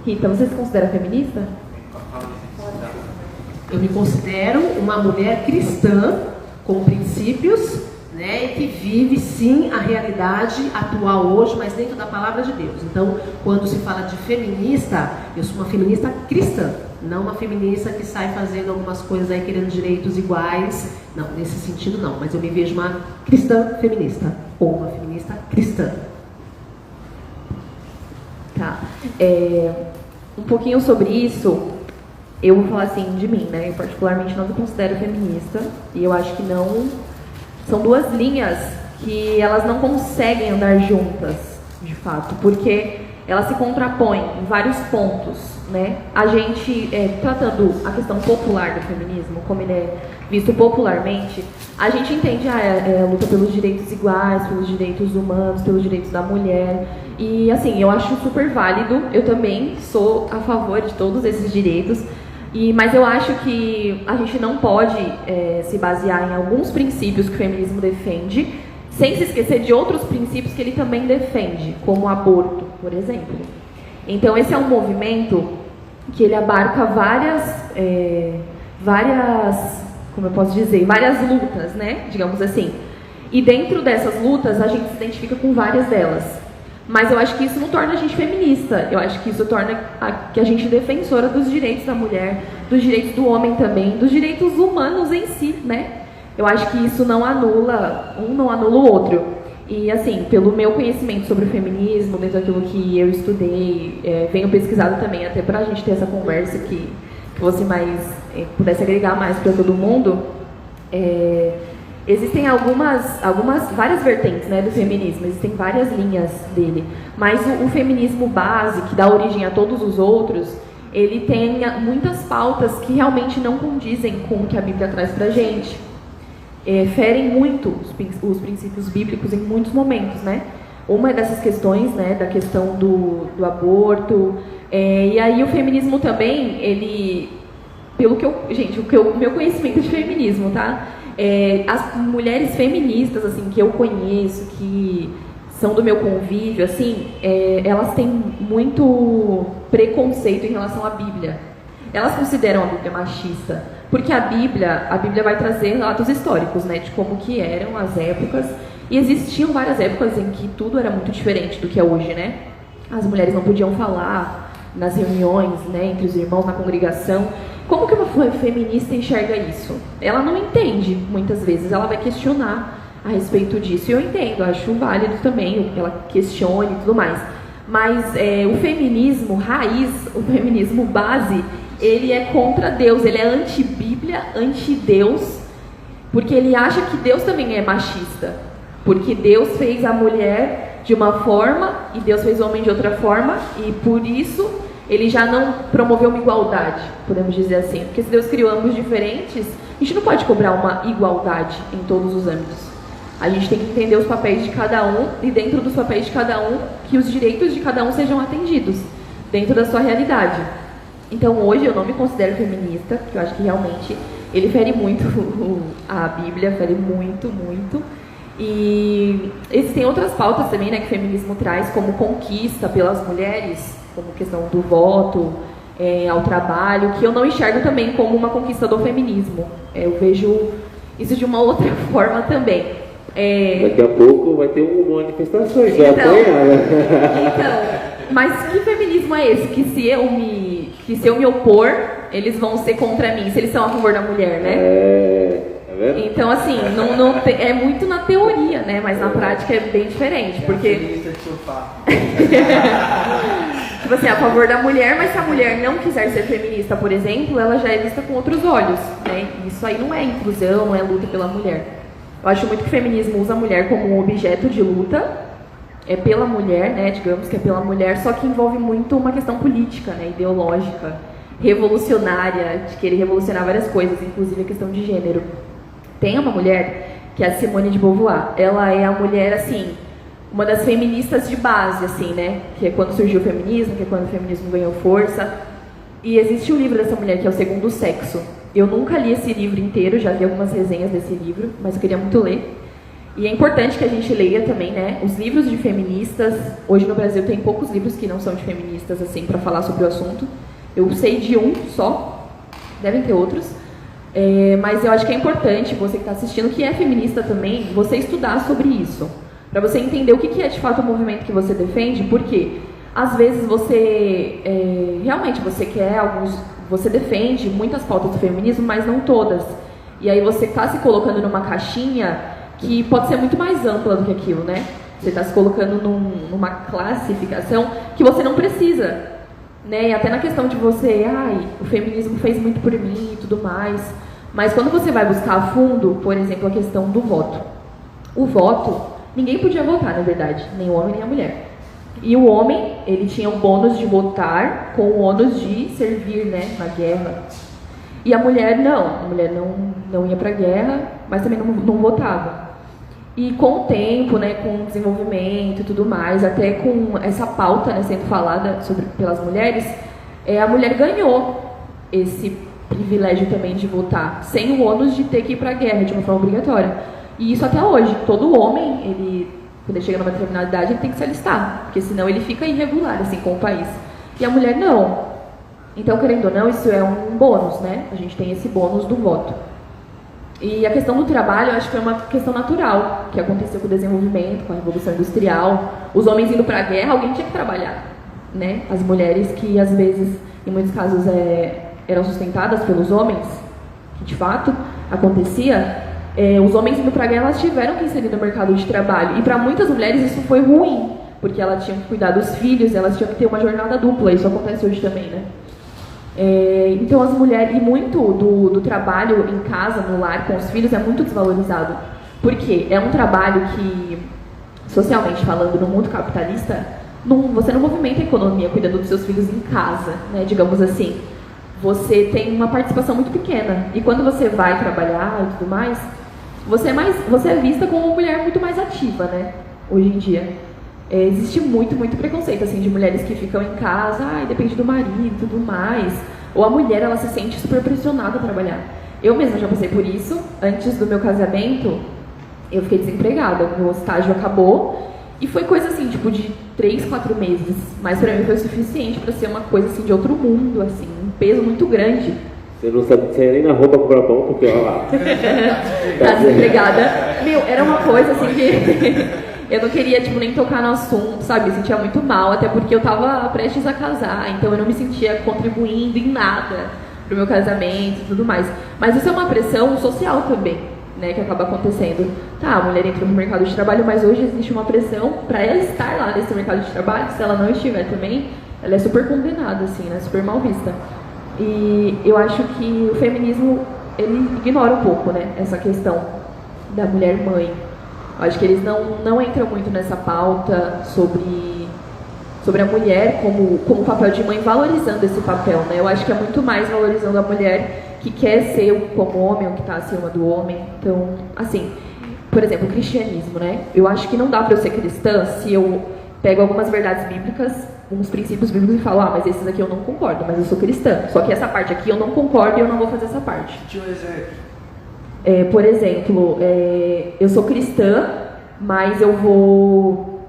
C: Rita, você se considera feminista?
B: Eu me considero uma mulher cristã com princípios, né, e que vive sim a realidade atual hoje, mas dentro da palavra de Deus. Então, quando se fala de feminista, eu sou uma feminista cristã, não uma feminista que sai fazendo algumas coisas aí querendo direitos iguais. Não, nesse sentido não, mas eu me vejo uma cristã feminista, ou uma feminista cristã.
C: Tá. Um pouquinho sobre isso, eu vou falar assim de mim, né? Eu particularmente não me considero feminista, e eu acho que não. São duas linhas que elas não conseguem andar juntas, de fato, porque elas se contrapõem em vários pontos, né? A gente, tratando a questão popular do feminismo, como ele é visto popularmente, a gente entende a luta pelos direitos iguais, pelos direitos humanos, pelos direitos da mulher. E assim, eu acho super válido, eu também sou a favor de todos esses direitos, mas eu acho que a gente não pode se basear em alguns princípios que o feminismo defende, sem se esquecer de outros princípios que ele também defende, como o aborto, por exemplo. Então esse é um movimento que ele abarca várias, como eu posso dizer, várias lutas, né, digamos assim. E dentro dessas lutas a gente se identifica com várias delas. Mas eu acho que isso não torna a gente feminista. Eu acho que isso torna que a gente é defensora dos direitos da mulher, dos direitos do homem também, dos direitos humanos em si, né? Eu acho que isso não anula, um não anula o outro. E assim, pelo meu conhecimento sobre o feminismo, dentro daquilo que eu estudei, venho pesquisado também, até pra gente ter essa conversa que fosse mais, pudesse agregar mais para todo mundo, existem várias vertentes, né, do feminismo, existem várias linhas dele, mas o feminismo base, que dá origem a todos os outros, ele tem muitas pautas que realmente não condizem com o que a Bíblia traz pra gente. Ferem muito os princípios bíblicos em muitos momentos, né? Uma dessas questões, né, da questão do aborto, e aí o feminismo também, ele, o meu conhecimento de feminismo, tá? As mulheres feministas, assim, que eu conheço, que são do meu convívio, assim, elas têm muito preconceito em relação à Bíblia. Elas consideram a Bíblia machista, porque a Bíblia vai trazer relatos históricos, né, de como que eram as épocas, e existiam várias épocas em que tudo era muito diferente do que é hoje, né? As mulheres não podiam falar nas reuniões, né, entre os irmãos, na congregação. Como que uma feminista enxerga isso? Ela não entende, muitas vezes, ela vai questionar a respeito disso, e eu entendo, acho válido também que ela questione e tudo mais. Mas o feminismo raiz, o feminismo base, ele é contra Deus, ele é anti-Bíblia, anti-Deus, porque ele acha que Deus também é machista, porque Deus fez a mulher de uma forma e Deus fez o homem de outra forma, e por isso ele já não promoveu uma igualdade, podemos dizer assim, porque se Deus criou ambos diferentes, a gente não pode cobrar uma igualdade em todos os âmbitos. A gente tem que entender os papéis de cada um, e dentro dos papéis de cada um, que os direitos de cada um sejam atendidos, dentro da sua realidade. Então hoje eu não me considero feminista, porque eu acho que realmente ele fere muito a Bíblia, fere muito, muito. E existem outras pautas também, né, que o feminismo traz, como conquista pelas mulheres, como questão do voto, ao trabalho, que eu não enxergo também como uma conquista do feminismo. Eu vejo isso de uma outra forma também.
A: Daqui a pouco vai ter manifestações, vai apanhar, né?
C: Então, mas que feminismo é esse? Que se eu me que se eu me opor, eles vão ser contra mim, se eles são a favor da mulher, né?
A: Tá vendo?
C: Então, assim, é muito na teoria, né? Mas na prática é bem diferente, porque...
E: Feminista de sofá.
C: Tipo assim, a favor da mulher, mas se a mulher não quiser ser feminista, por exemplo, ela já é vista com outros olhos, né? Isso aí não é inclusão, não é luta pela mulher. Eu acho muito que o feminismo usa a mulher como um objeto de luta, é pela mulher, né? Digamos que é pela mulher, só que envolve muito uma questão política, né? Ideológica, revolucionária, de querer revolucionar várias coisas, inclusive a questão de gênero. Tem uma mulher, que é a Simone de Beauvoir, ela é a mulher, assim, uma das feministas de base, assim, né? Que é quando surgiu o feminismo, que é quando o feminismo ganhou força. E existe um livro dessa mulher, que é O Segundo Sexo. Eu nunca li esse livro inteiro, já vi algumas resenhas desse livro, mas eu queria muito ler. E é importante que a gente leia também, né? Os livros de feministas. Hoje no Brasil tem poucos livros que não são de feministas, assim, para falar sobre o assunto. Eu sei de um só, devem ter outros. Mas eu acho que é importante, você que está assistindo, que é feminista também, você estudar sobre isso. Para você entender o que é de fato o movimento que você defende, porque às vezes você, realmente, você defende muitas pautas do feminismo, mas não todas. E aí você está se colocando numa caixinha que pode ser muito mais ampla do que aquilo, né? Você está se colocando numa classificação que você não precisa, né? E até na questão de você, o feminismo fez muito por mim e tudo mais. Mas quando você vai buscar a fundo, por exemplo, a questão do voto. O voto, ninguém podia votar, na verdade, nem o homem nem a mulher. E o homem, ele tinha o bônus de votar com o ônus de servir, né, na guerra. E a mulher não ia para a guerra, mas também não votava. E com o tempo, né, com o desenvolvimento e tudo mais, até com essa pauta, né, sendo falada pelas mulheres, a mulher ganhou esse privilégio também de votar, sem o ônus de ter que ir para a guerra de uma forma obrigatória. E isso até hoje. Todo homem, quando ele chega numa determinada idade, ele tem que se alistar, porque senão ele fica irregular assim, com o país. E a mulher não. Então, querendo ou não, isso é um bônus, né? A gente tem esse bônus do voto. E a questão do trabalho, eu acho que é uma questão natural, que aconteceu com o desenvolvimento, com a Revolução Industrial. Os homens indo para a guerra, alguém tinha que trabalhar, né? As mulheres que, às vezes, em muitos casos, eram sustentadas pelos homens, que de fato acontecia, os homens indo para a guerra, elas tiveram que inserir no mercado de trabalho. E para muitas mulheres isso foi ruim, porque elas tinham que cuidar dos filhos, elas tinham que ter uma jornada dupla. Isso acontece hoje também, né? Então as mulheres, e muito do trabalho em casa, no lar, com os filhos, é muito desvalorizado. Porque é um trabalho que, socialmente falando, no mundo capitalista, você não movimenta a economia cuidando dos seus filhos em casa, né? Digamos assim. Você tem uma participação muito pequena. E quando você vai trabalhar e tudo mais, você é vista como uma mulher muito mais ativa, né? Hoje em dia. Existe muito preconceito, assim, de mulheres que ficam em casa, depende do marido e tudo mais. Ou a mulher, ela se sente super pressionada a trabalhar. Eu mesma já passei por isso. Antes do meu casamento, eu fiquei desempregada. Meu estágio acabou. E foi coisa assim, tipo, de 3, 4 meses. Mas pra mim foi o suficiente pra ser uma coisa assim de outro mundo, assim, um peso muito grande.
A: Você não sabe se é nem na roupa comprar pão, porque olha lá.
C: Tá desempregada. Era uma coisa assim que eu não queria, tipo, nem tocar no assunto, sabe? Eu sentia muito mal, até porque eu tava prestes a casar, então eu não me sentia contribuindo em nada pro meu casamento e tudo mais. Mas isso é uma pressão social também, né, que acaba acontecendo. Tá, a mulher entrou no mercado de trabalho, mas hoje existe uma pressão para ela estar lá nesse mercado de trabalho. Se ela não estiver também, ela é super condenada, assim, né, super mal vista. E eu acho que o feminismo, ele ignora um pouco, né, essa questão da mulher mãe. Eu acho que eles não entram muito nessa pauta sobre a mulher como papel de mãe, valorizando esse papel, né? Eu acho que é muito mais valorizando a mulher que quer ser como homem ou que está acima do homem. Então, assim, por exemplo, o cristianismo, né? Eu acho que não dá para eu ser cristã se eu pego algumas verdades bíblicas, uns princípios bíblicos e falo, mas esses aqui eu não concordo, mas eu sou cristã. Só que essa parte aqui eu não concordo e eu não vou fazer essa parte.
E: Tinha um exemplo.
C: Por exemplo, eu sou cristã, mas eu vou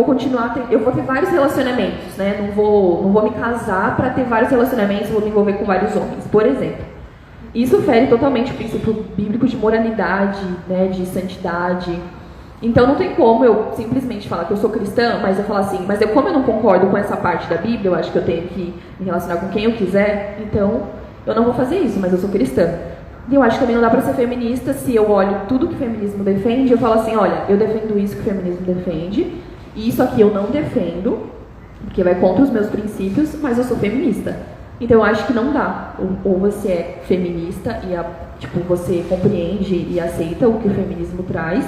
C: continuar, eu vou ter vários relacionamentos, né? Não vou me casar para ter vários relacionamentos, vou me envolver com vários homens, por exemplo. Isso fere totalmente o princípio bíblico de moralidade, né? De santidade. Então não tem como eu simplesmente falar que eu sou cristã, mas eu falar assim, mas como eu não concordo com essa parte da Bíblia, eu acho que eu tenho que me relacionar com quem eu quiser, então eu não vou fazer isso, mas eu sou cristã. E eu acho que também não dá pra ser feminista se eu olho tudo que o feminismo defende, eu falo assim, olha, eu defendo isso que o feminismo defende, e isso aqui eu não defendo, porque vai contra os meus princípios, mas eu sou feminista. Então eu acho que não dá. Ou você é feminista e você compreende e aceita o que o feminismo traz,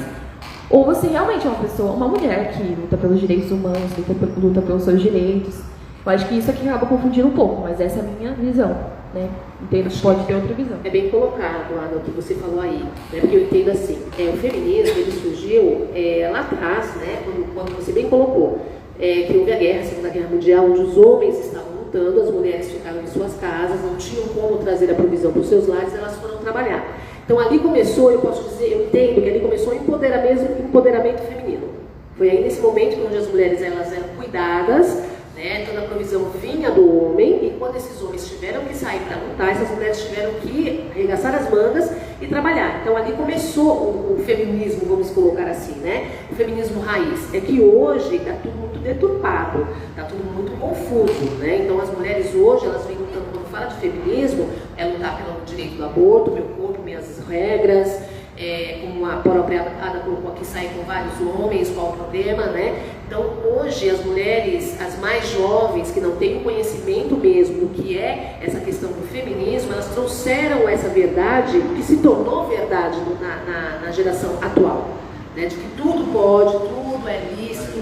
C: ou você realmente é uma mulher que luta pelos direitos humanos, luta pelos seus direitos. Eu acho que isso aqui acaba confundindo um pouco, mas essa é a minha visão, né? Entendo que pode ter outra visão.
B: É bem colocado, Ana, o que você falou aí, né? Porque eu entendo assim, o feminismo ele surgiu lá atrás, né? Quando você bem colocou, que houve a Segunda Guerra Mundial, onde os homens estavam lutando, as mulheres ficaram em suas casas, não tinham como trazer a provisão para os seus lares, elas foram trabalhar. Então ali começou, eu posso dizer, eu entendo que ali começou o empoderamento feminino. Foi aí nesse momento onde as mulheres elas eram cuidadas, né, toda a provisão vinha do homem, e quando esses homens tiveram que sair para lutar, essas mulheres tiveram que arregaçar as mangas e trabalhar. Então ali começou o feminismo, vamos colocar assim, né? O feminismo raiz. É que hoje está tudo muito deturpado, está tudo muito confuso, né? Então as mulheres hoje, elas vêm lutando, quando fala de feminismo, é lutar pelo direito do aborto, meu corpo, minhas regras, como a própria Ada colocou aqui, sair com vários homens, qual o problema, né? Então, hoje, as mulheres, as mais jovens, que não têm o conhecimento mesmo do que é essa questão do feminismo, elas trouxeram essa verdade, que se tornou verdade na geração atual, né? De que tudo pode, tudo é lícito,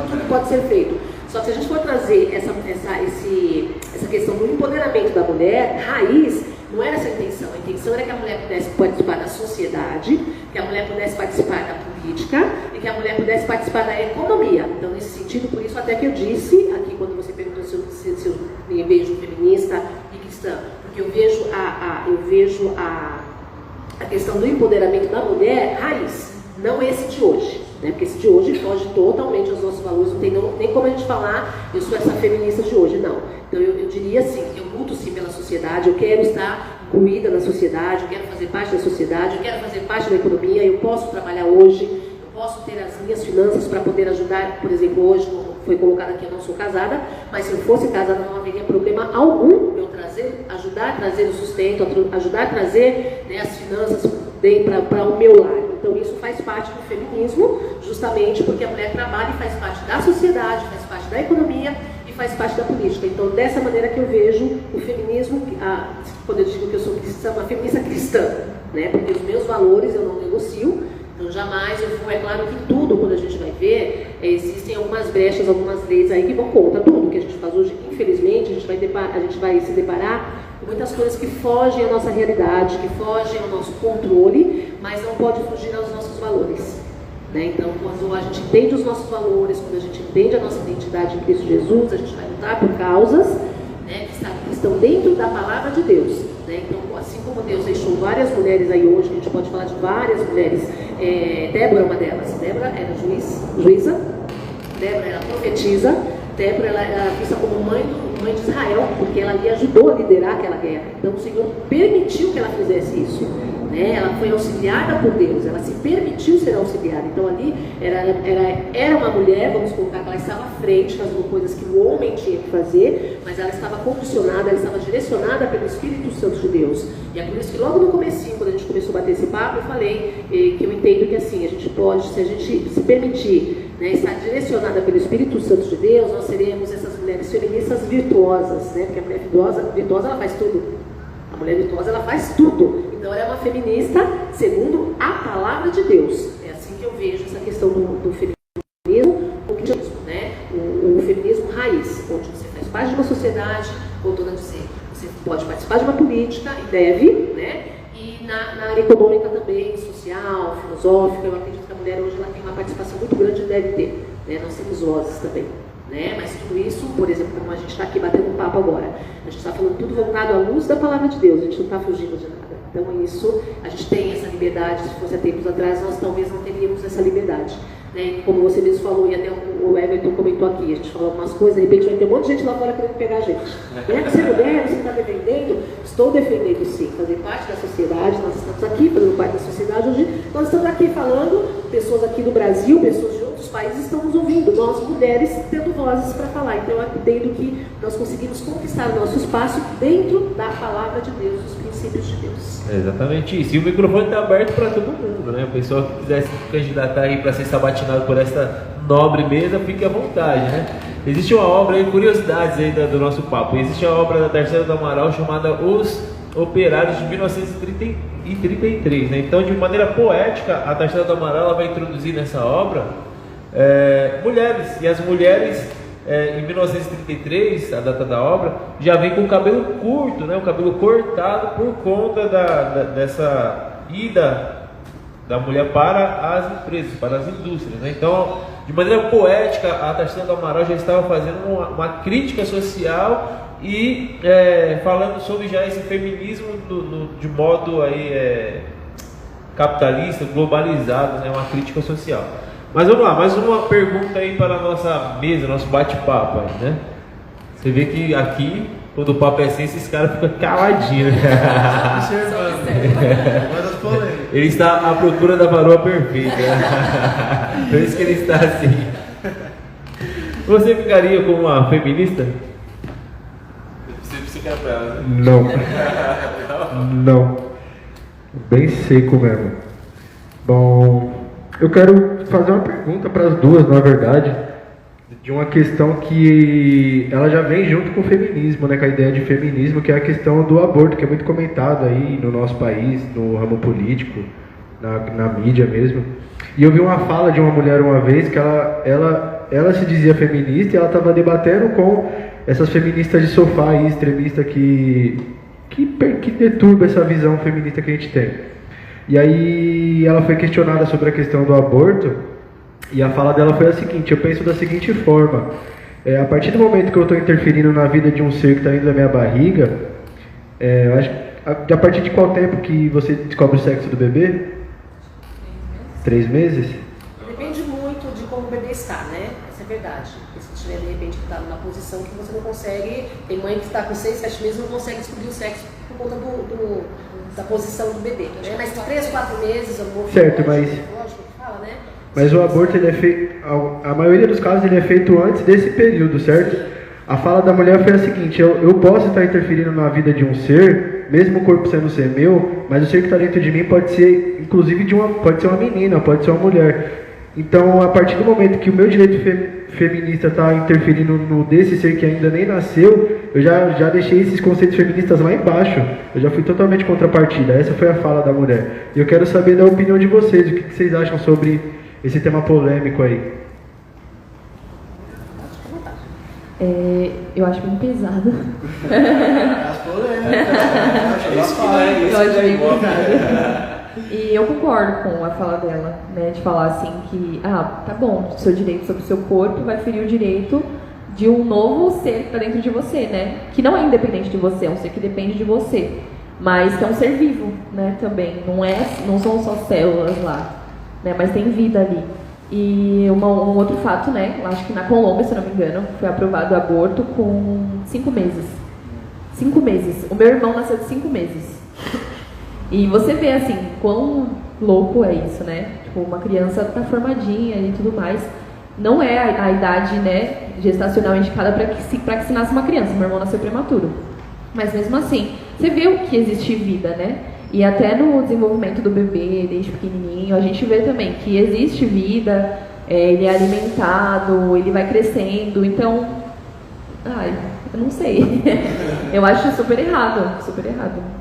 B: tudo pode ser feito. Só que se a gente for trazer essa questão do empoderamento da mulher, raiz, não era essa a intenção. A intenção era que a mulher pudesse participar da sociedade, que a mulher pudesse participar da política e que a mulher pudesse participar da economia. Então, nesse sentido, por isso até que eu disse aqui, quando você perguntou se eu me vejo feminista e cristã, porque eu vejo a questão do empoderamento da mulher raiz, não esse de hoje. Né? Porque esse de hoje foge totalmente aos nossos valores, não tem nem como a gente falar, eu sou essa feminista de hoje, não. Então eu diria assim, eu luto sim pela sociedade, eu quero estar incluída na sociedade, eu quero fazer parte da sociedade, eu quero fazer parte da economia, eu posso trabalhar hoje, eu posso ter as minhas finanças para poder ajudar, por exemplo, hoje, como foi colocado aqui, eu não sou casada, mas se eu fosse casada não haveria problema algum eu ajudar a trazer o sustento, ajudar a trazer, né, as finanças para o meu lar. Então isso faz parte do feminismo, justamente porque a mulher trabalha e faz parte da sociedade, faz parte da economia e faz parte da política. Então dessa maneira que eu vejo o feminismo, quando eu digo que eu sou cristã, uma feminista cristã, né? Porque os meus valores eu não negocio, então jamais eu vou, é claro que tudo, quando a gente vai ver, existem algumas brechas, algumas leis aí que vão contra tudo que a gente faz hoje. Infelizmente, a gente vai se deparar com muitas coisas que fogem à nossa realidade, que fogem ao nosso controle, mas não pode fugir aos nossos valores. Né? Então, quando a gente entende os nossos valores, quando a gente entende a nossa identidade em Cristo Jesus, a gente vai lutar por causas, né, que estão dentro da palavra de Deus. Né? Então, assim como Deus deixou várias mulheres aí hoje, a gente pode falar de várias mulheres, Débora é uma delas. Débora era juíza, Débora era profetisa, Débora era vista como mãe de Israel, porque ela ali ajudou a liderar aquela guerra. Então o Senhor permitiu que ela fizesse isso. Né? Ela foi auxiliada por Deus, ela se permitiu ser auxiliada. Então ali era uma mulher, vamos colocar que ela estava à frente, fazendo coisas que o homem tinha que fazer, mas ela estava condicionada, ela estava direcionada pelo Espírito Santo de Deus. E é por isso que logo no comecinho, quando a gente começou a bater esse papo, eu falei que eu entendo que assim, a gente pode, se a gente se permitir, né, estar direcionada pelo Espírito Santo de Deus, nós seremos essas mulheres feministas virtuosas, né? Porque a mulher virtuosa ela faz tudo. A mulher virtuosa ela faz tudo. Então ela é uma feminista segundo a palavra de Deus. É assim que eu vejo essa questão do feminismo, o cristianismo, né? O feminismo raiz, onde você faz parte de uma sociedade, voltando a dizer, você pode participar de uma política e deve, né? E na área econômica também, social, filosófica, eu acredito que a mulher hoje ela tem uma participação muito grande e deve ter. Né? Nós temos vozes também. Né? Mas tudo isso, por exemplo, como a gente está aqui batendo um papo agora, a gente está falando tudo voltado à luz da palavra de Deus, a gente não está fugindo de nada. Então isso, a gente tem essa liberdade, se fosse há tempos atrás, nós talvez não teríamos essa liberdade. Né? Como você mesmo falou, e até o Everton comentou aqui, a gente falou algumas coisas, de repente vai ter um monte de gente lá fora querendo pegar a gente. Né? Você é mulher, você está defendendo? Estou defendendo sim, fazer parte da sociedade, nós estamos estamos aqui fazendo parte da sociedade hoje, nós estamos aqui falando, pessoas aqui do Brasil, pessoas de outros países estão nos ouvindo, nós mulheres tendo vozes para falar. Então eu entendo que nós conseguimos conquistar o nosso espaço dentro da palavra de Deus, dos princípios de Deus.
A: É exatamente isso. E o microfone está aberto para todo mundo, né? O pessoal que quiser se candidatar aí para ser sabatinado por essa nobre mesa, fique à vontade, né? Existe uma obra aí, curiosidades aí do nosso papo. Existe a obra da Tarsila do Amaral chamada Os Operários de 1933, né? Então, de maneira poética, a Tarsila do Amaral ela vai introduzir nessa obra mulheres. E as mulheres, em 1933, a data da obra, já vem com o cabelo curto, né? O cabelo cortado por conta dessa ida da mulher para as empresas, para as indústrias, né? Então, de maneira poética, a Tarsila do Amaral já estava fazendo uma crítica social e falando sobre já esse feminismo de modo aí, capitalista, globalizado, né? Uma crítica social. Mas vamos lá, mais uma pergunta aí para a nossa mesa, nosso bate-papo aí, né? Você vê que aqui, quando o papo é assim, esses caras ficam caladinhos, né? Ele está à procura da varoa perfeita, né? Por isso que ele está assim. Você ficaria como uma feminista?
E: Você quer pra ela, né?
D: Não. Não. Bem seco mesmo. Bom, eu quero fazer uma pergunta para as duas, na verdade, de uma questão que ela já vem junto com o feminismo, né, com a ideia de feminismo, que é a questão do aborto, que é muito comentado aí no nosso país, no ramo político, na mídia mesmo. E eu vi uma fala de uma mulher uma vez que ela se dizia feminista e ela estava debatendo com essas feministas de sofá aí, extremistas que deturba essa visão feminista que a gente tem. E aí ela foi questionada sobre a questão do aborto e a fala dela foi a seguinte: eu penso da seguinte forma, a partir do momento que eu estou interferindo na vida de um ser que está dentro da minha barriga, eu acho, a partir de qual tempo que você descobre o sexo do bebê? 3 meses?
B: Depende muito de como o bebê está, né? Essa é verdade. Porque se estiver, de repente, tá numa posição que você não consegue... Tem mãe que está com 6, 7 meses e não consegue descobrir o sexo por conta da posição do bebê, né? Mas 3, 4 meses, eu vou...
D: Certo, mas...
B: Lógico que fala, né?
D: Mas o aborto, ele é feito... A maioria dos casos, ele é feito antes desse período, certo? A fala da mulher foi a seguinte: eu posso estar interferindo na vida de um ser, mesmo o corpo sendo ser meu, mas o ser que está dentro de mim pode ser, inclusive, pode ser uma menina, pode ser uma mulher. Então, a partir do momento que o meu direito feminista está interferindo no desse ser que ainda nem nasceu, eu já deixei esses conceitos feministas lá embaixo. Eu já fui totalmente contrapartida. Essa foi a fala da mulher. E eu quero saber da opinião de vocês, o que vocês acham sobre esse tema polêmico aí.
C: Eu acho bem pesado.
E: As polêmicas.
C: Eu acho bem pesado. E eu concordo com a fala dela, né? De falar assim que, tá bom, seu direito sobre o seu corpo vai ferir o direito de um novo ser que está dentro de você, né? Que não é independente de você, é um ser que depende de você, mas que é um ser vivo, né? Também não são só células lá, né? Mas tem vida ali. E um outro fato, né? Acho que na Colômbia, se não me engano, foi aprovado o aborto com 5 meses. 5 meses. O meu irmão nasceu de 5 meses. E você vê, assim, quão louco é isso, né? Tipo, uma criança tá formadinha e tudo mais. Não é a idade, né, gestacional indicada para que se nasça uma criança. Meu irmão nasceu prematuro. Mas mesmo assim, você vê o que existe vida, né? E até no desenvolvimento do bebê, desde pequenininho, a gente vê também que existe vida, ele é alimentado, ele vai crescendo. Então, eu não sei. Eu acho super errado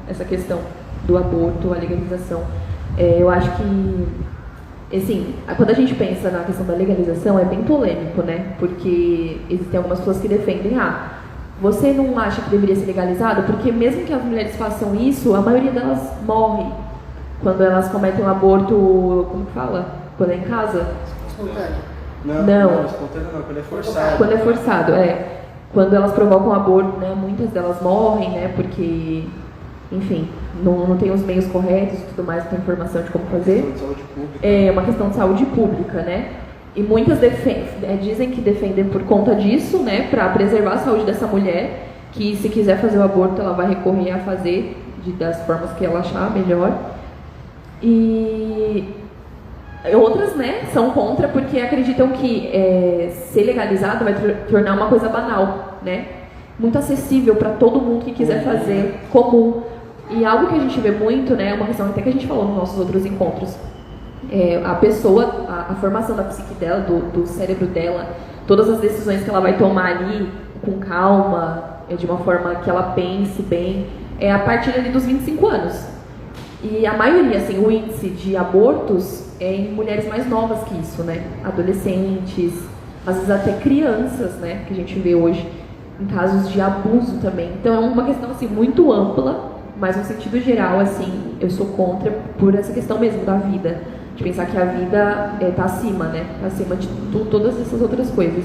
C: essa questão do aborto, a legalização. Eu acho que, assim, quando a gente pensa na questão da legalização, é bem polêmico, né? Porque existem algumas pessoas que defendem, você não acha que deveria ser legalizado? Porque mesmo que as mulheres façam isso, a maioria delas morre quando elas cometem um aborto, como que fala? Quando é em casa?
B: Espontâneo.
D: Não, espontâneo não, quando é forçado.
C: Quando é forçado, Quando elas provocam um aborto, né, muitas delas morrem, né, porque, enfim, não tem os meios corretos e tudo mais, não tem informação de como fazer. É uma questão de saúde pública, né? E muitas dizem que defendem por conta disso, né, para preservar a saúde dessa mulher, que se quiser fazer o aborto ela vai recorrer a fazer das formas que ela achar melhor. E outras, né, são contra porque acreditam que ser legalizado vai tornar uma coisa banal, né? Muito acessível para todo mundo que quiser fazer, comum. E algo que a gente vê muito, né, é uma questão até que a gente falou nos nossos outros encontros. A pessoa, a formação da psique dela, do cérebro dela, todas as decisões que ela vai tomar ali com calma, de uma forma que ela pense bem, a partir ali dos 25 anos. E a maioria, assim, o índice de abortos é em mulheres mais novas que isso, né? Adolescentes, às vezes até crianças, né? Que a gente vê hoje em casos de abuso também. Então é uma questão, assim, muito ampla, mas no sentido geral, assim, eu sou contra por essa questão mesmo da vida. De pensar que a vida está acima, né? Tá acima de todas essas outras coisas.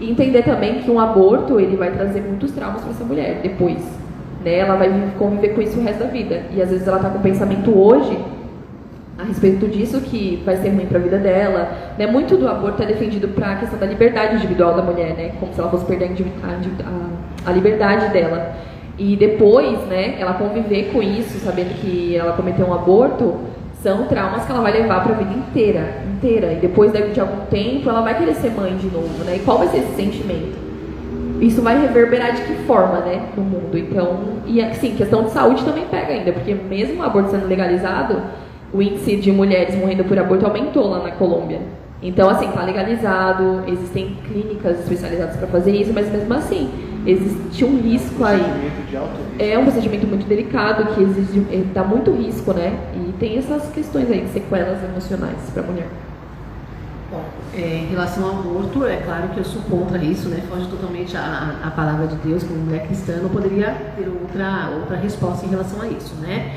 C: E entender também que um aborto, ele vai trazer muitos traumas para essa mulher depois. Né? Ela vai conviver com isso o resto da vida. E às vezes ela está com um pensamento hoje a respeito disso que vai ser ruim para a vida dela. Né? Muito do aborto é defendido para a questão da liberdade individual da mulher, né? Como se ela fosse perder a liberdade dela. E depois, né, ela conviver com isso, sabendo que ela cometeu um aborto, são traumas que ela vai levar para a vida inteira. E depois de algum tempo, ela vai querer ser mãe de novo, né? E qual vai ser esse sentimento? Isso vai reverberar de que forma, né, no mundo? Então, e assim, questão de saúde também pega ainda, porque mesmo o aborto sendo legalizado, o índice de mulheres morrendo por aborto aumentou lá na Colômbia. Então, assim, tá legalizado, existem clínicas especializadas para fazer isso, mas mesmo assim, existe um risco aí. É um procedimento muito delicado, que dá muito risco, né? E tem essas questões aí de sequelas emocionais para a mulher.
B: Bom, em relação ao aborto, é claro que eu sou contra isso, né? Foge totalmente a palavra de Deus. Como mulher cristã, não poderia ter outra resposta em relação a isso, né?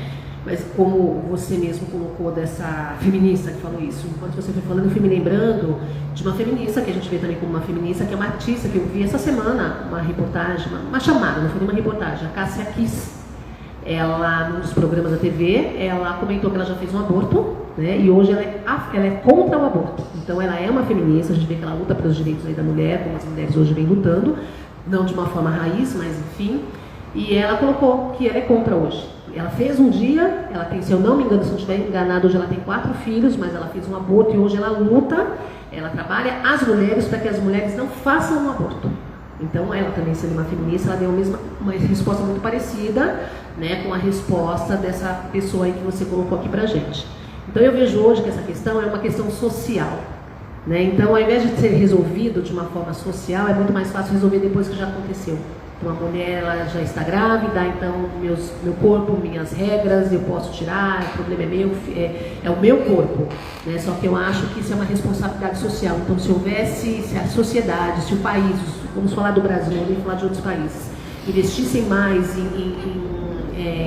B: Mas como você mesmo colocou dessa feminista que falou isso, enquanto você foi falando, eu fui me lembrando de uma feminista, que a gente vê também como uma feminista, que é uma artista que eu vi essa semana, uma reportagem, uma chamada, não foi nenhuma reportagem, a Cássia Kiss. Ela, num dos programas da TV, ela comentou que ela já fez um aborto, né, e hoje ela é contra o aborto. Então ela é uma feminista, a gente vê que ela luta pelos direitos aí da mulher, como as mulheres hoje vêm lutando, não de uma forma raiz, mas enfim. E ela colocou que ela é contra hoje. Ela fez um dia, ela tem, se eu não me engano, se eu não estiver enganado, hoje ela tem 4 filhos, mas ela fez um aborto e hoje ela luta, ela trabalha as mulheres para que as mulheres não façam um aborto. Então, ela também sendo uma feminista, ela deu uma resposta muito parecida, né, com a resposta dessa pessoa aí que você colocou aqui pra gente. Então, eu vejo hoje que essa questão é uma questão social. Né? Então, ao invés de ser resolvido de uma forma social, é muito mais fácil resolver depois que já aconteceu. Então, a mulher ela já está grávida, então meu corpo, minhas regras, eu posso tirar, o problema é meu, é o meu corpo. Né? Só que eu acho que isso é uma responsabilidade social. Então, se a sociedade, se o país, vamos falar do Brasil, não vamos falar de outros países, investissem mais em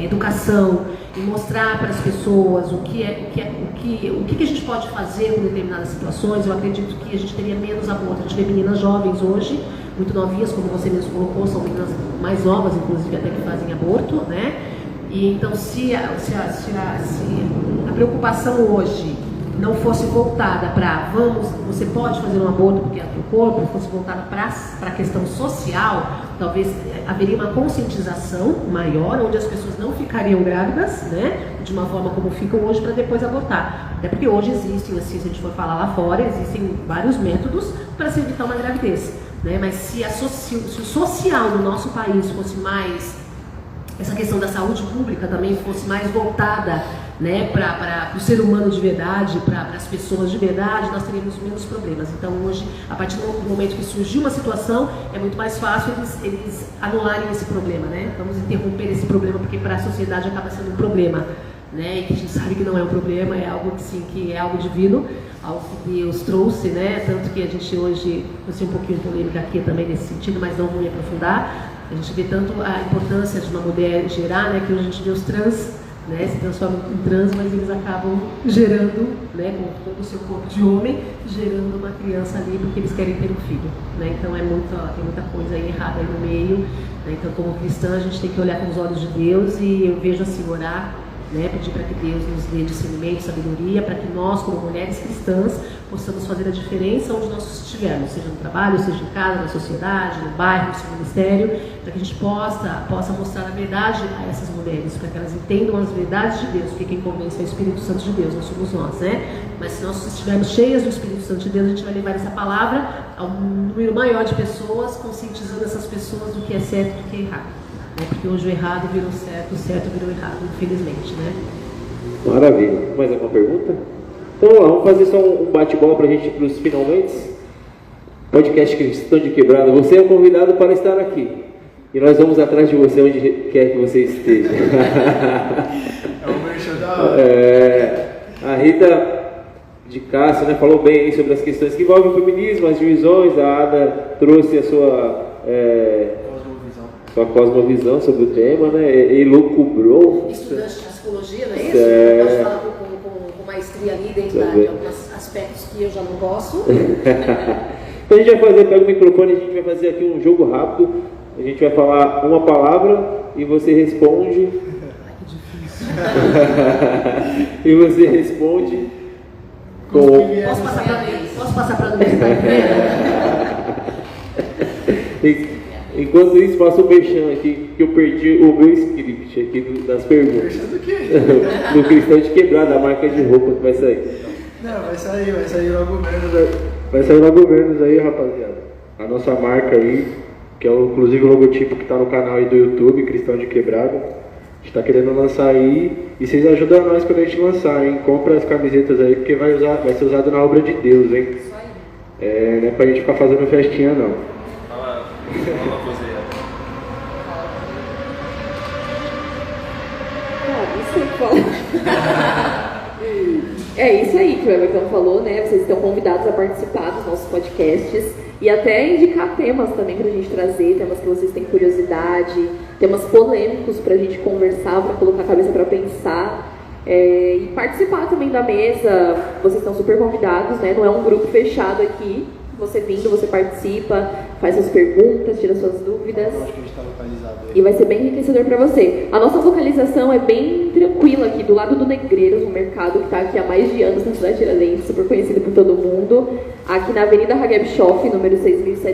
B: educação, em mostrar para as pessoas o que a gente pode fazer com determinadas situações, eu acredito que a gente teria menos aborto. A gente vê meninas jovens hoje, muito novinhas, como você mesmo colocou, são meninas mais novas, inclusive, até que fazem aborto, né? E então, se a preocupação hoje não fosse voltada para você pode fazer um aborto porque é do corpo, fosse voltada para a questão social, talvez haveria uma conscientização maior, onde as pessoas não ficariam grávidas, né, de uma forma como ficam hoje, para depois abortar. Até porque hoje existem, assim, se a gente for falar lá fora, existem vários métodos para se evitar uma gravidez. Né? Mas se o social do nosso país fosse mais, essa questão da saúde pública também fosse mais voltada, né, para o ser humano de verdade, para as pessoas de verdade, nós teríamos menos problemas. Então hoje, a partir do momento que surgiu uma situação, é muito mais fácil eles anularem esse problema, né? Vamos interromper esse problema, porque para a sociedade acaba sendo um problema, né? E que a gente sabe que não é um problema, é algo que sim, que é algo divino, algo que Deus trouxe, né? Tanto que a gente hoje, vou ser um pouquinho polêmica aqui também nesse sentido, mas não vou me aprofundar. A gente vê tanto a importância de uma mulher gerar, né? Que hoje a gente vê os trans, né, se transformam em trans, mas eles acabam gerando, né, com todo o seu corpo de homem, gerando uma criança ali porque eles querem ter um filho. Né? Então tem muita coisa aí errada aí no meio. Né? Então, como cristã, a gente tem que olhar com os olhos de Deus, e eu vejo assim, orar né? Pedir para que Deus nos dê discernimento, sabedoria, para que nós, como mulheres cristãs, possamos fazer a diferença onde nós estivermos, seja no trabalho, seja em casa, na sociedade, no bairro, no seu ministério, para que a gente possa mostrar a verdade a essas mulheres, para que elas entendam as verdades de Deus, porque quem convence é o Espírito Santo de Deus, não somos nós, né? Mas se nós estivermos cheias do Espírito Santo de Deus, a gente vai levar essa palavra a um número maior de pessoas, conscientizando essas pessoas do que é certo e do que é errado. Né? Porque hoje o errado virou certo, o certo virou errado, infelizmente, né?
A: Maravilha. Mais alguma pergunta? Então vamos lá, vamos fazer só um bate-bola para a gente ir para os finalmente. Podcast Cristão de Quebrada. Você é o convidado para estar aqui. E nós vamos atrás de você onde quer que você esteja.
E: É o merchan da hora.
A: A Rita de Cássia, né, falou bem aí sobre as questões que envolvem o feminismo, as divisões. A Ada trouxe a sua cosmovisão sobre o tema, né? Elucubrou.
B: Estudante de psicologia, não é isso? Pode falar com maestria ali dentro de alguns aspectos que eu já não gosto.
A: Então a gente vai fazer, pega o microfone, a gente vai fazer aqui um jogo rápido. A gente vai falar uma palavra e você responde.
B: Ai, que difícil.
A: E você responde com.
B: Posso passar para a universidade?
A: Enquanto isso, faço o merchan aqui, que eu perdi o meu script aqui das perguntas.
E: Merchan do quê?
A: Do Cristão de Quebrada, a marca de roupa que vai sair.
E: Não, vai sair logo menos.
D: Vai sair logo menos aí, rapaziada. A nossa marca aí, que é inclusive o logotipo que está no canal aí do YouTube, Cristão de Quebrada. A gente tá querendo lançar aí e vocês ajudam nós quando a gente lançar, hein? Compra as camisetas aí porque vai ser usado na obra de Deus, hein? Não é pra gente ficar fazendo festinha não.
E: Fala uma coisa aí.
C: Não sei o que falar. É isso aí que o Everton falou, né? Vocês estão convidados a participar dos nossos podcasts e até indicar temas também pra gente trazer, temas que vocês têm curiosidade, temas polêmicos pra gente conversar, pra colocar a cabeça pra pensar. E participar também da mesa, vocês estão super convidados, né? Não é um grupo fechado aqui. Você vindo, você participa, faz suas perguntas, tira suas dúvidas.
E: Eu acho que a gente está localizado aí.
C: E vai ser bem enriquecedor para você. A nossa localização é bem tranquila aqui, do lado do Negreiros, um mercado que está aqui há mais de anos na cidade de Tiradentes, super conhecido por todo mundo. Aqui na Avenida Hageb Schoff, número 6.700,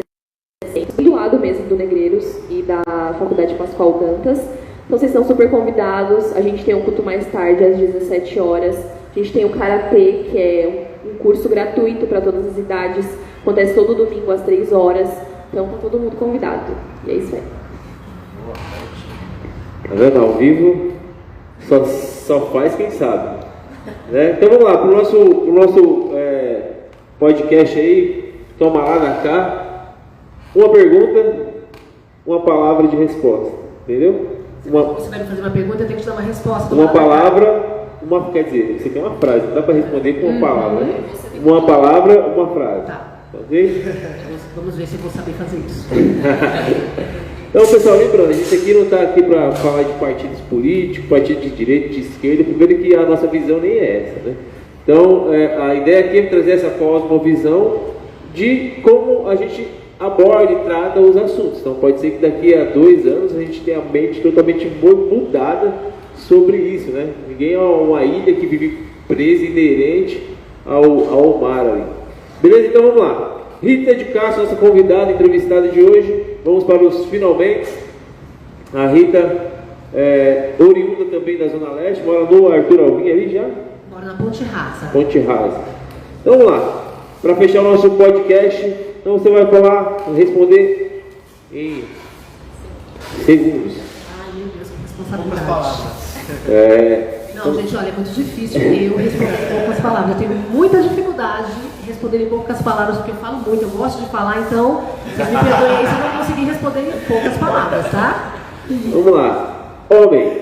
C: do lado mesmo do Negreiros e da Faculdade Pascoal Dantas. Então vocês estão super convidados. A gente tem um culto mais tarde, às 17 horas. A gente tem o Karatê, que é um curso gratuito para todas as idades. Acontece todo domingo às 3 horas. Então tá todo mundo convidado. E é isso aí.
A: Tá vendo? Ao vivo só faz quem sabe. Né? Então vamos lá, pro nosso podcast aí, toma lá na cá. Uma pergunta, uma palavra de resposta. Entendeu?
B: Você vai me fazer uma pergunta, eu tenho que te dar uma resposta.
A: Uma palavra, quer dizer, você tem uma frase, não dá para responder com uma palavra. Né? Uma palavra, uma frase.
B: Tá.
A: Ok?
B: Vamos ver se eu vou saber fazer isso.
A: Então, pessoal, lembrando, a gente aqui não está aqui para falar de partidos políticos, partido de direita, de esquerda, primeiro que a nossa visão nem é essa, né? Então, a ideia aqui é trazer essa cosmovisão de como a gente aborda e trata os assuntos. Então, pode ser que daqui a 2 anos a gente tenha a mente totalmente mudada sobre isso, né? Ninguém é uma ilha que vive presa e inerente ao mar ali. Beleza? Então vamos lá. Rita de Castro, nossa convidada, entrevistada de hoje. Vamos para os finalmente. A Rita oriunda também da Zona Leste, mora no Arthur Alvim ali já?
B: Mora na Ponte Rasa.
A: Ponte Rasa. Então vamos lá. Para fechar o nosso podcast, então você vai falar, responder em segundos.
B: Ai, meu Deus, que
E: Poucas
B: responsabilidade.
E: palavras.
B: Não, gente, olha, é muito difícil eu responder em poucas palavras. Eu tenho muita dificuldade em responder em poucas palavras, porque eu falo muito, eu gosto de falar, então vocês me perdoem aí se eu não conseguir responder em poucas palavras, tá?
A: Vamos lá. Homem.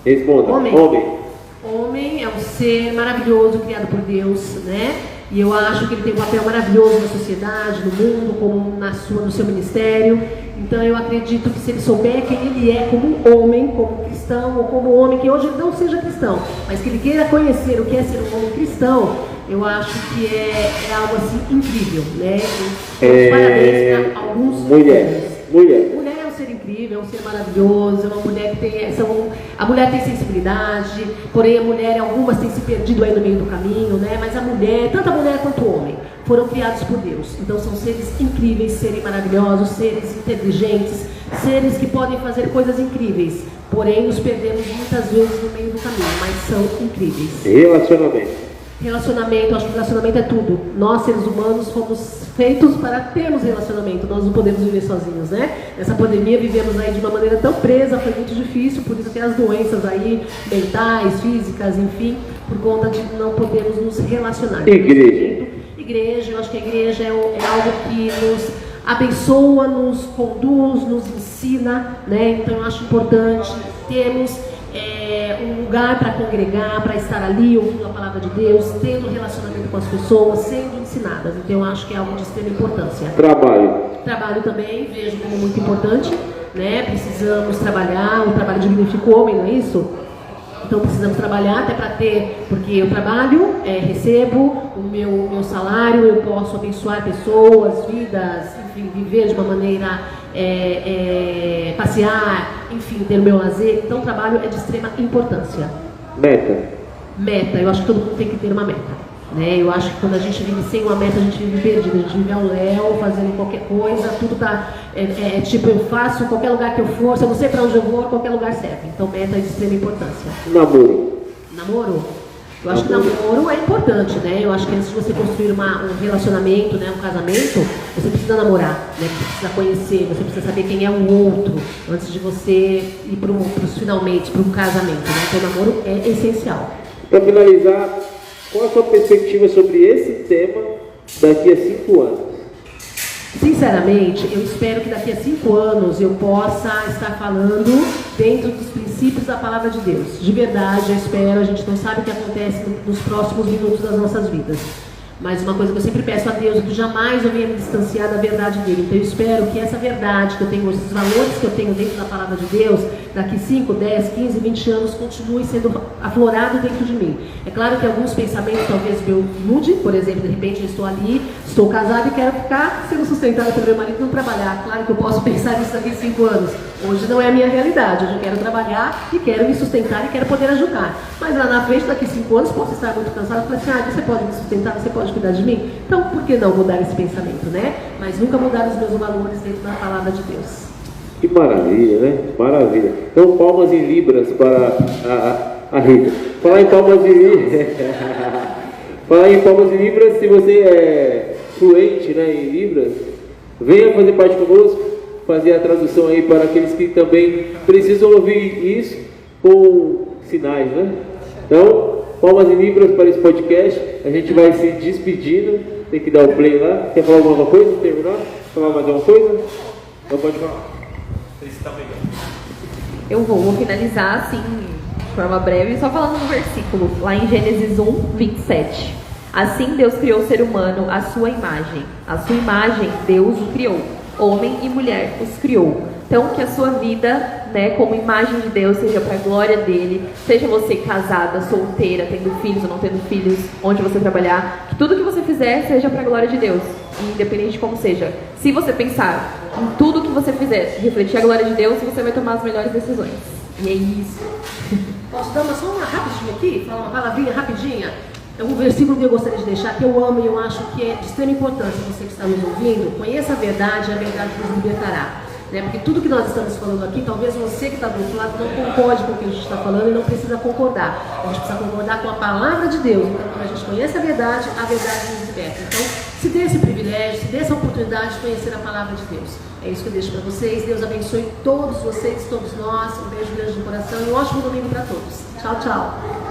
A: Responda.
B: Homem é um ser maravilhoso, criado por Deus, né? E eu acho que ele tem um papel maravilhoso na sociedade, no mundo, como no seu ministério. Então eu acredito que se ele souber quem ele é como homem, como cristão, ou como homem que hoje ele não seja cristão, mas que ele queira conhecer o que é ser um homem cristão, eu acho que é algo assim incrível, né? Parabéns para alguns homens.
A: Mulher.
B: Mulher é um ser incrível. incrível, é um ser maravilhoso, é uma mulher que tem... A mulher tem sensibilidade, porém a mulher, algumas têm se perdido aí no meio do caminho, né? Mas a mulher, tanto a mulher quanto o homem, foram criados por Deus. Então são seres incríveis, seres maravilhosos, seres inteligentes, seres que podem fazer coisas incríveis. Porém, nos perdemos muitas vezes no meio do caminho, mas são incríveis.
A: Relacionamento.
B: Relacionamento, acho que relacionamento é tudo. Nós, seres humanos, fomos feitos para termos relacionamento. Nós não podemos viver sozinhos, né? Nessa pandemia vivemos aí de uma maneira tão presa, foi muito difícil, por isso tem as doenças aí, mentais, físicas, enfim, por conta de não podermos nos relacionar. Igreja, eu acho que a igreja é algo que nos abençoa, nos conduz, nos ensina, né? Então eu acho importante termos um lugar para congregar, para estar ali ouvindo a palavra de Deus, tendo relacionamento com as pessoas, sendo ensinadas. Então eu acho que é algo de extrema importância. Trabalho também, vejo como muito importante, né? Precisamos trabalhar, o trabalho dignifica o homem, não é isso? Então precisamos trabalhar até para ter, porque eu trabalho, recebo o meu salário, eu posso abençoar pessoas, vidas, enfim, viver de uma maneira, passear, enfim, ter o meu lazer. Então o trabalho é de extrema importância. Meta, eu acho que todo mundo tem que ter uma meta. Né? Eu acho que quando a gente vive sem uma meta, a gente vive perdido, a gente vive ao léu, fazendo qualquer coisa, tudo tá, tipo, eu faço, qualquer lugar que eu for, se eu não sei para onde eu vou, qualquer lugar serve. Então meta é de extrema importância. Namoro? Eu acho que namoro é importante, né? Eu acho que antes de você construir um relacionamento, né, um casamento, você precisa namorar, né? Você precisa conhecer, você precisa saber quem é o outro, antes de você ir para finalmente, para um casamento, né? Então o namoro é essencial.
A: Para finalizar, qual a sua perspectiva sobre esse tema daqui a 5 anos?
B: Sinceramente, eu espero que daqui a 5 anos eu possa estar falando dentro dos princípios da palavra de Deus. De verdade, eu espero, a gente não sabe o que acontece nos próximos minutos das nossas vidas. Mas uma coisa que eu sempre peço a Deus é que jamais eu venha me distanciar da verdade dele. Então eu espero que essa verdade que eu tenho, esses valores que eu tenho dentro da palavra de Deus, daqui 5, 10, 15, 20 anos, continue sendo aflorado dentro de mim. É claro que alguns pensamentos talvez eu mude, por exemplo, de repente eu estou ali, estou casada e quero ficar sendo sustentada pelo meu marido e não trabalhar. Claro que eu posso pensar nisso daqui a 5 anos. Hoje não é a minha realidade, hoje eu quero trabalhar e quero me sustentar e quero poder ajudar. Mas lá na frente, daqui a 5 anos, posso estar muito cansada e falar assim, você pode me sustentar, você pode cuidar de mim? Então, por que não mudar esse pensamento, né? Mas nunca mudar os meus valores dentro da palavra de Deus.
A: Que maravilha, né? Maravilha. Então, palmas em libras para a Rita. Falar em palmas em libras. Falar em palmas em libras, se você é fluente, né, em libras, venha fazer parte conosco, fazer a tradução aí para aqueles que também precisam ouvir isso com sinais, né? Então, palmas em libras para esse podcast. A gente vai se despedindo. Tem que dar o play lá. Quer falar alguma coisa? Terminar? Falar mais alguma coisa? Então pode falar.
C: Eu vou finalizar assim, de forma breve, só falando um versículo, lá em Gênesis 1, 27. Assim Deus criou o ser humano à sua imagem. À sua imagem, Deus o criou. Homem e mulher os criou. Então, que a sua vida, né, como imagem de Deus, seja para a glória dele, seja você casada, solteira, tendo filhos ou não tendo filhos, onde você trabalhar, que tudo que você fizer seja para a glória de Deus, independente de como seja. Se você pensar em tudo que você fizer, refletir a glória de Deus, você vai tomar as melhores decisões. E é isso.
B: Posso dar só uma rapidinha aqui? Falar uma palavrinha rapidinha? É um versículo que eu gostaria de deixar, que eu amo e eu acho que é de extrema importância. Você que está nos ouvindo, conheça a verdade nos libertará. Né? Porque tudo que nós estamos falando aqui, talvez você que está do outro lado não concorde com o que a gente está falando e não precisa concordar. A gente precisa concordar com a palavra de Deus. Então, quando a gente conhece a verdade nos liberta. Então, se dê esse privilégio, se dê essa oportunidade de conhecer a palavra de Deus. É isso que eu deixo para vocês. Deus abençoe todos vocês, todos nós. Um beijo grande no coração e um ótimo domingo para todos. Tchau, tchau.